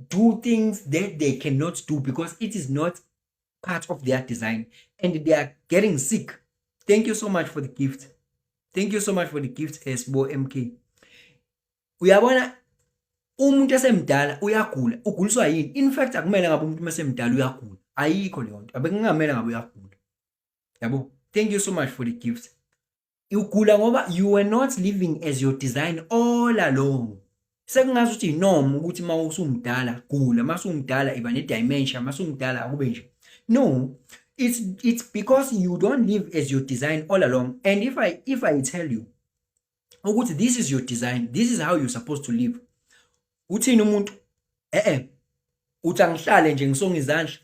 do things that they cannot do because it is not part of their design, and they are getting sick. Thank you so much for the gift. Thank you so much for the gift, Sbo MK. Uyabona umuntu esemdala uyagula, uguliswa yini? In fact akumele ngabe umuntu esemdala uyagula. Ayikho leyo nto. Abekungamela ngabe uyagula. Yabo, thank you so much for the gift. Ugula ngoba you were not living as your design all along. Sekungazi ukuthi inorm ukuthi mawusumdala gula, masumdala iba ne dementia, masumdala akube nje. No, it's because you don't live as your design all along. And if I tell you ukuthi this is your design, this is how you're supposed to live, uthini umuntu uthi angihlale nje ngisonga izandla?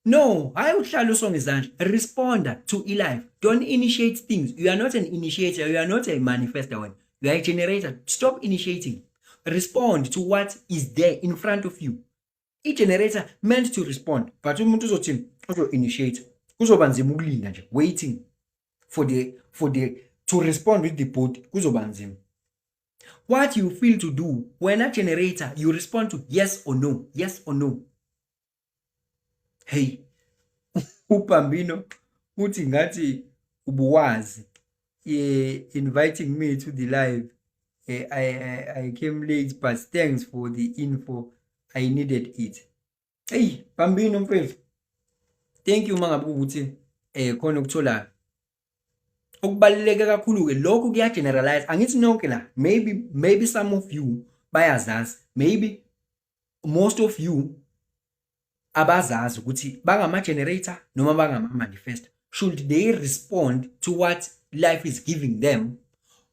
No, hayi uhlale usonga izandla. Respond to e-life. Don't initiate things. You are not an initiator, you are not a manifester one. You are a generator. Stop initiating. Respond to what is there in front of you. I-generator meant to respond, but umuntu uzothini? Uzo-initiate. Kuzoba nzima ukulinda nje, waiting for the to respond with the body. Kuzoba nzima. What you feel to do when a generator, you respond to yes or no, yes or no. Hey, uPambino uthi ngathi ubuwazi inviting me to the live. I came late, but thanks for the info. I needed it. Hey, Pambino mfethu. Thank you mangabe ukuthi khona ukuthola. Okubaluleke kakhulu ke lokho kuya generalize. Angithi nonke la. Maybe some of you bayazazi. Maybe most of you abazazi ukuthi bangama generator noma bangama manifestor. Should they respond to what life is giving them,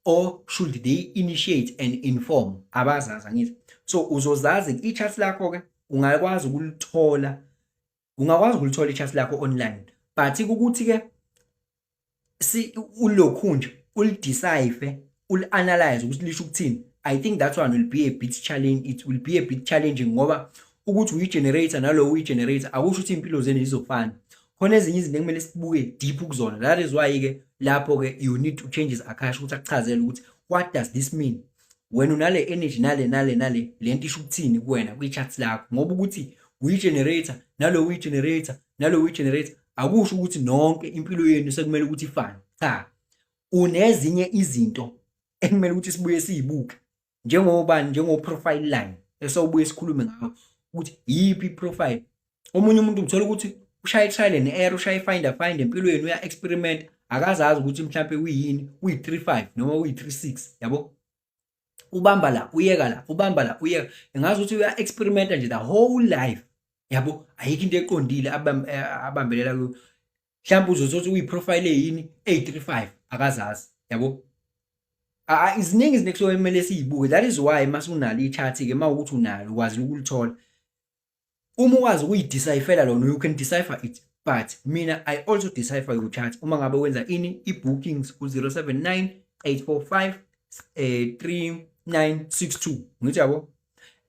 or should they initiate and inform? Abazazi angithi. So uzozazi i-chat lakho ke ungakwazi ukulithola i-chat lakho online, but ukuthi ke si ulokhu nje ulidecipher ul-analyze ukuthi lisho ukuthini. I think that one will be a bit challenging. It will be a bit challenging ngoba ukuthi uyi-generator nalo uyi-generator akusho ukuthi impilo zenu zizofana. Khona ezinye izinto ekumele sibuke deep kuzona. That is why ke lapho ke you need to change Akash ukuthi akuchazele ukuthi what does this mean when unale energy nale lento isho ukuthini kuwena kwi-charts lakho. Ngoba ukuthi uyi-generator nalo uyi-generator akusho ukuthi nonke impilo yenu sekumele ukuthi ifane. Cha, unezinye izinto ekumele ukuthi sibuye sizibuke njengo-profile line esawubuye sikhulume ngawo ukuthi yipi profile. Omunye umuntu uthola ukuthi ushaya trial and error, ushaya find empilweni uya experiment, akazazi ukuthi mhlambe uyini, uyi-35 noma uyi-36, yabo. ubamba la uyeka la, ubamba la uyeka. Ngazi ukuthi uya experimenta nje the whole life, yabo. Ayikho into eqondile abambelela kuyo. Mhlawumbe uzothola uyiprofile yini 835 akazazi, yabo. Iziningi izinto ekusemele siyibuke. That is why masunalo i-chart ke mawukuthi unalo ukwazi ukulithola. Uma ukwazi ukuyidecipher lona, you can decipher it. But mina I also decipher your chart uma ngabe wenza ini i-bookings ku 079 845 3962. Ngithi yabo,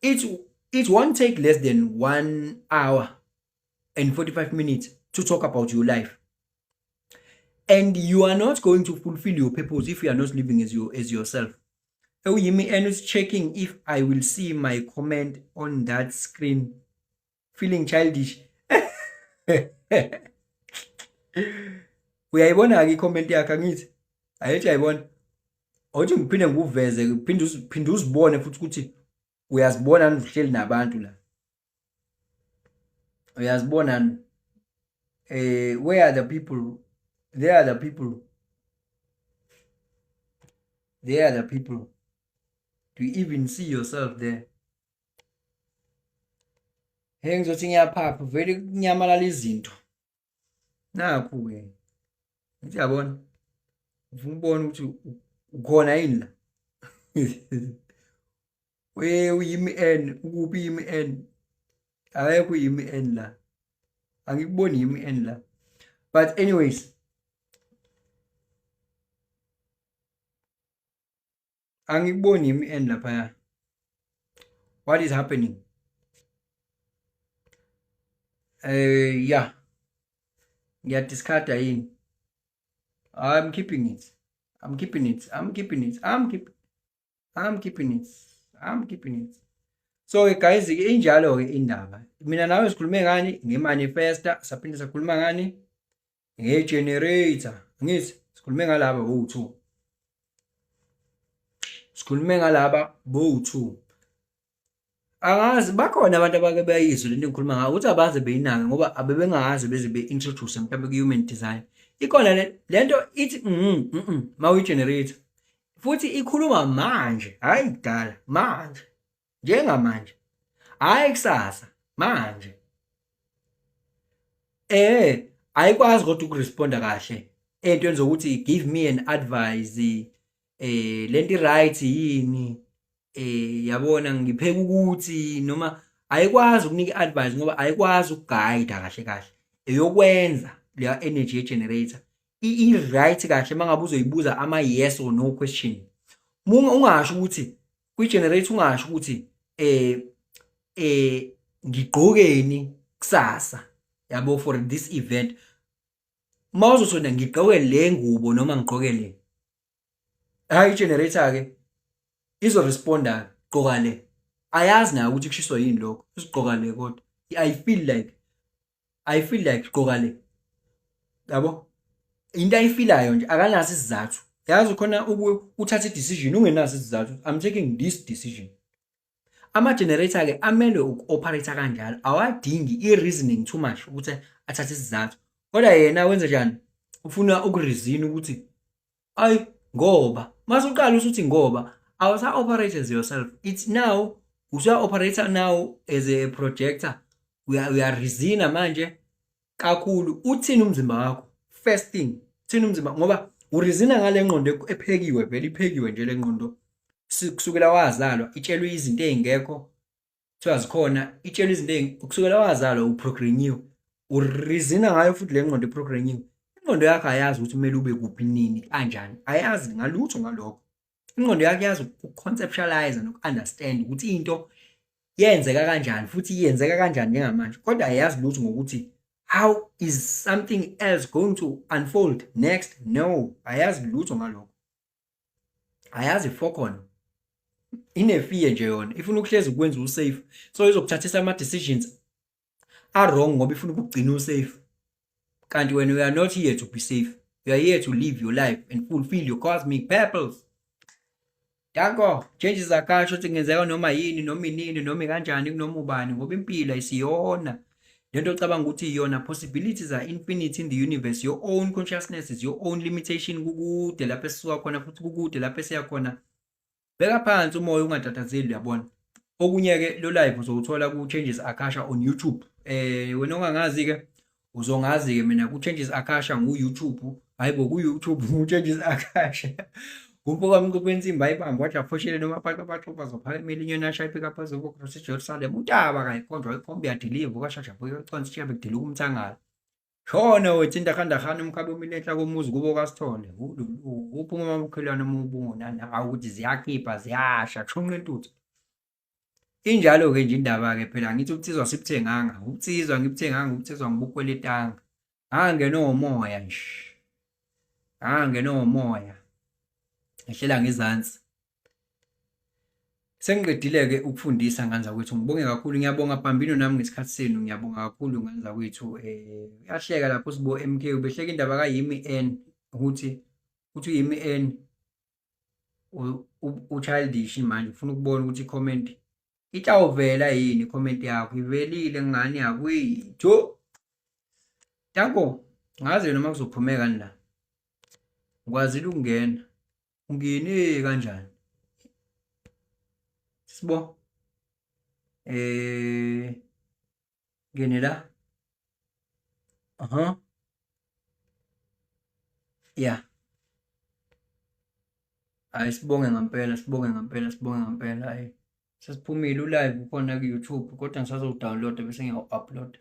it won't take less than 1 hour and 45 minutes to talk about your life. And you are not going to fulfill your purpose if you are not living as yourself. Yimi and is checking if I will see my comment on that screen. Feeling childish. Uyayibona ke i-comment yakhe angithi? Ayithi ayibona. Awuthi ngiphinde nguveze, phinde uzibone futhi ukuthi uyazibona uhleli nabantu la. Uyazibona where are the people? They are the people. They are the people. Do you even see yourself there? Hey, ngizothi ngiyaphapha vele kunyamalala izinto. Nakho ke. Ngiyabona. Ufuna ubona ukuthi ukhona yini la. Uyimi N, ukuphi yimi N? Ayekho yimi N la. Angikuboni yimi N la. But anyways, angikuboni yimi N lapha. What is happening? Yeah. Ngiyadiscarda yini? I'm keeping it. I'm keeping it. I'm keeping it. I'm keeping it. I'm keeping it. So guys, injalo ke indaba. Mina nawe sikhulume ngani ngemanifesta, saphinde sakhuluma ngani ngegenerator. Ngithi sikhulume ngalaba bo2. Sikhulume ngalaba bo2. Angazi bakhona abantu abake bayizwe lento engikhuluma ngayo ukuthi abaze beyinaka ngoba abebengazi beze be-introduce mhlawumbe ku-human design. Ikhona lento ithi mawu-generator futhi ikhuluma manje, hayi kudala, manje njengamanje, hayi kusasa, manje. Ayikwazi kodwa ukuresponda kahle entweni zokuthi give me an advice, lento right yini, yabona ngipheka ukuthi noma ayikwazi ukunika advice ngoba ayikwazi ukuguide kahle kahle eyokwenza leya energy generator i-right kahle mangabe uzoyibuza ama yes or no question. Ungasho ukuthi kwi-generator, ungasho ukuthi ngigqokeni kusasa, yabo, for this event. Mawuzosona ngigqoke le ngubo noma ngigqoke le, hayi generator ke izoresponda gqoka le. Ayazi na ukuthi kushiswa yini lokho, usigqoka le kodwa I feel like gqoka le, yabo. Into ayifilayo nje akanaso isizathu. Yazi khona uthatha i-decision ungenaso isizathu. I'm taking this decision. Ama-generator ke amele uku-operate kanjalo, awadingi i-reasoning too much ukuthi athathe isizathu. Kodwa yena wenza njani? Ufuna ukureason ukuthi ayi ngoba masuqala usuthi ngoba awusa-operate as yourself. It's now usa-operator now as a projector. Uyareasona manje kakhulu. Uthini umzimba wakho? First thing, uthini umzimba? Ngoba ureasona ngale ngqondo ephekiwe, vele iphekiwe nje le ngqondo. Kusukela wazalwa itshelwe izinto ezingekho kuthiwa zikhona, itshelwe izinto kusukela wazalwa uprogrammiwe. Ureasona ngayo futhi le ngqondo eprogrammiwe. Ingqondo yakho ayazi ukuthi kumele ube kuphi nini kanjani. Ayazi ngalutho ngalokho. Ingqondo yakho yazi ukuconceptualize noku-understand ukuthi into yenzeka kanjani futhi yenzeka kanjani njengamanje. Kodwa ayazi lutho ngokuthi how is something else going to unfold next. No, ayazi lutho ngalokho. Ayazi fokona. Inefear nje yona. Ifuna ukuhlezi ukwenza usafe. So izokuthathisa ama-decisions are-wrong ngoba ifuna ukugcina usafe. Kanti when you are not here to be safe, you are here to live your life and fulfill your cosmic purpose. Yako, changes zakasho ukuthi ngenzeka noma yini, noma inini, noma kanjani, noma ubani ngoba impilo ayisiyona. Lento ocabanga ukuthi iyona, possibilities are infinite in the universe. Your own consciousness is your own limitation. Kukude lapho esisuka khona futhi kukude lapho esiya khona. Beka phansi umoya ungatatazeli uyabona. Okunye-ke lo live uzowuthola ku-Changes Akasha on YouTube. Wena ongangazi-ke uzongazi-ke mina ku-Changes Akasha ngu-YouTube, hayibo ku-YouTube u-Changes Akasha. Umfowami uCuphe Insimbi ayibambe wathi afoshele noma paqapaqo bazophakemela inyoni ashaya ipick-up azobokra eJerusalem. UNtaba kayikhonjwa ayikhomba iyadiliva kwashajabula yocansi ishiya bekudilika umthangala. Shona wethu indahlandahana umkhabe omile enhla komuzi kubo kaSithole. Uphuma amakhelwane uma ubungonani hawu ukuthi ziyakhipha ziyasha kushonqa intuthu. Injalo-ke nje indaba-ke phela angithi ubunsizwa sibuthenganga. Ubunsizwa ngibuthenganga, ubunsizwa ngibukweletanga. Ngangena omoya nje. Ngangena omoya. Ngihlela ngezansi. Sengiqedile-ke ukufundisa ngane zakwethu. Ngibonge kakhulu, ngiyabonga Bhambino nami ngesikhathi senu. Ngiyabonga kakhulu ngane zakwethu. Uyahleka lapho sibo MK ubehleka indaba kaYimi N ukuthi uYimi N uchildish manje. Ufuna ukubona ukuthi i-comment itawuvela yini i-comment yakho. Ivelile ngani yakwethu. Tanko, ngazi noma kuzophumeka kanjani la. Ngikwazile ukungena. Ungene kanjani? Sibo. Ngene la. Aha. Yeah. Hayi sibonge ngempela, sibonge ngempela, sibonge ngempela. Hayi. Sesiphumile ulive khona ku-YouTube kodwa ngisazowudownloada bese ngiyawu-upload.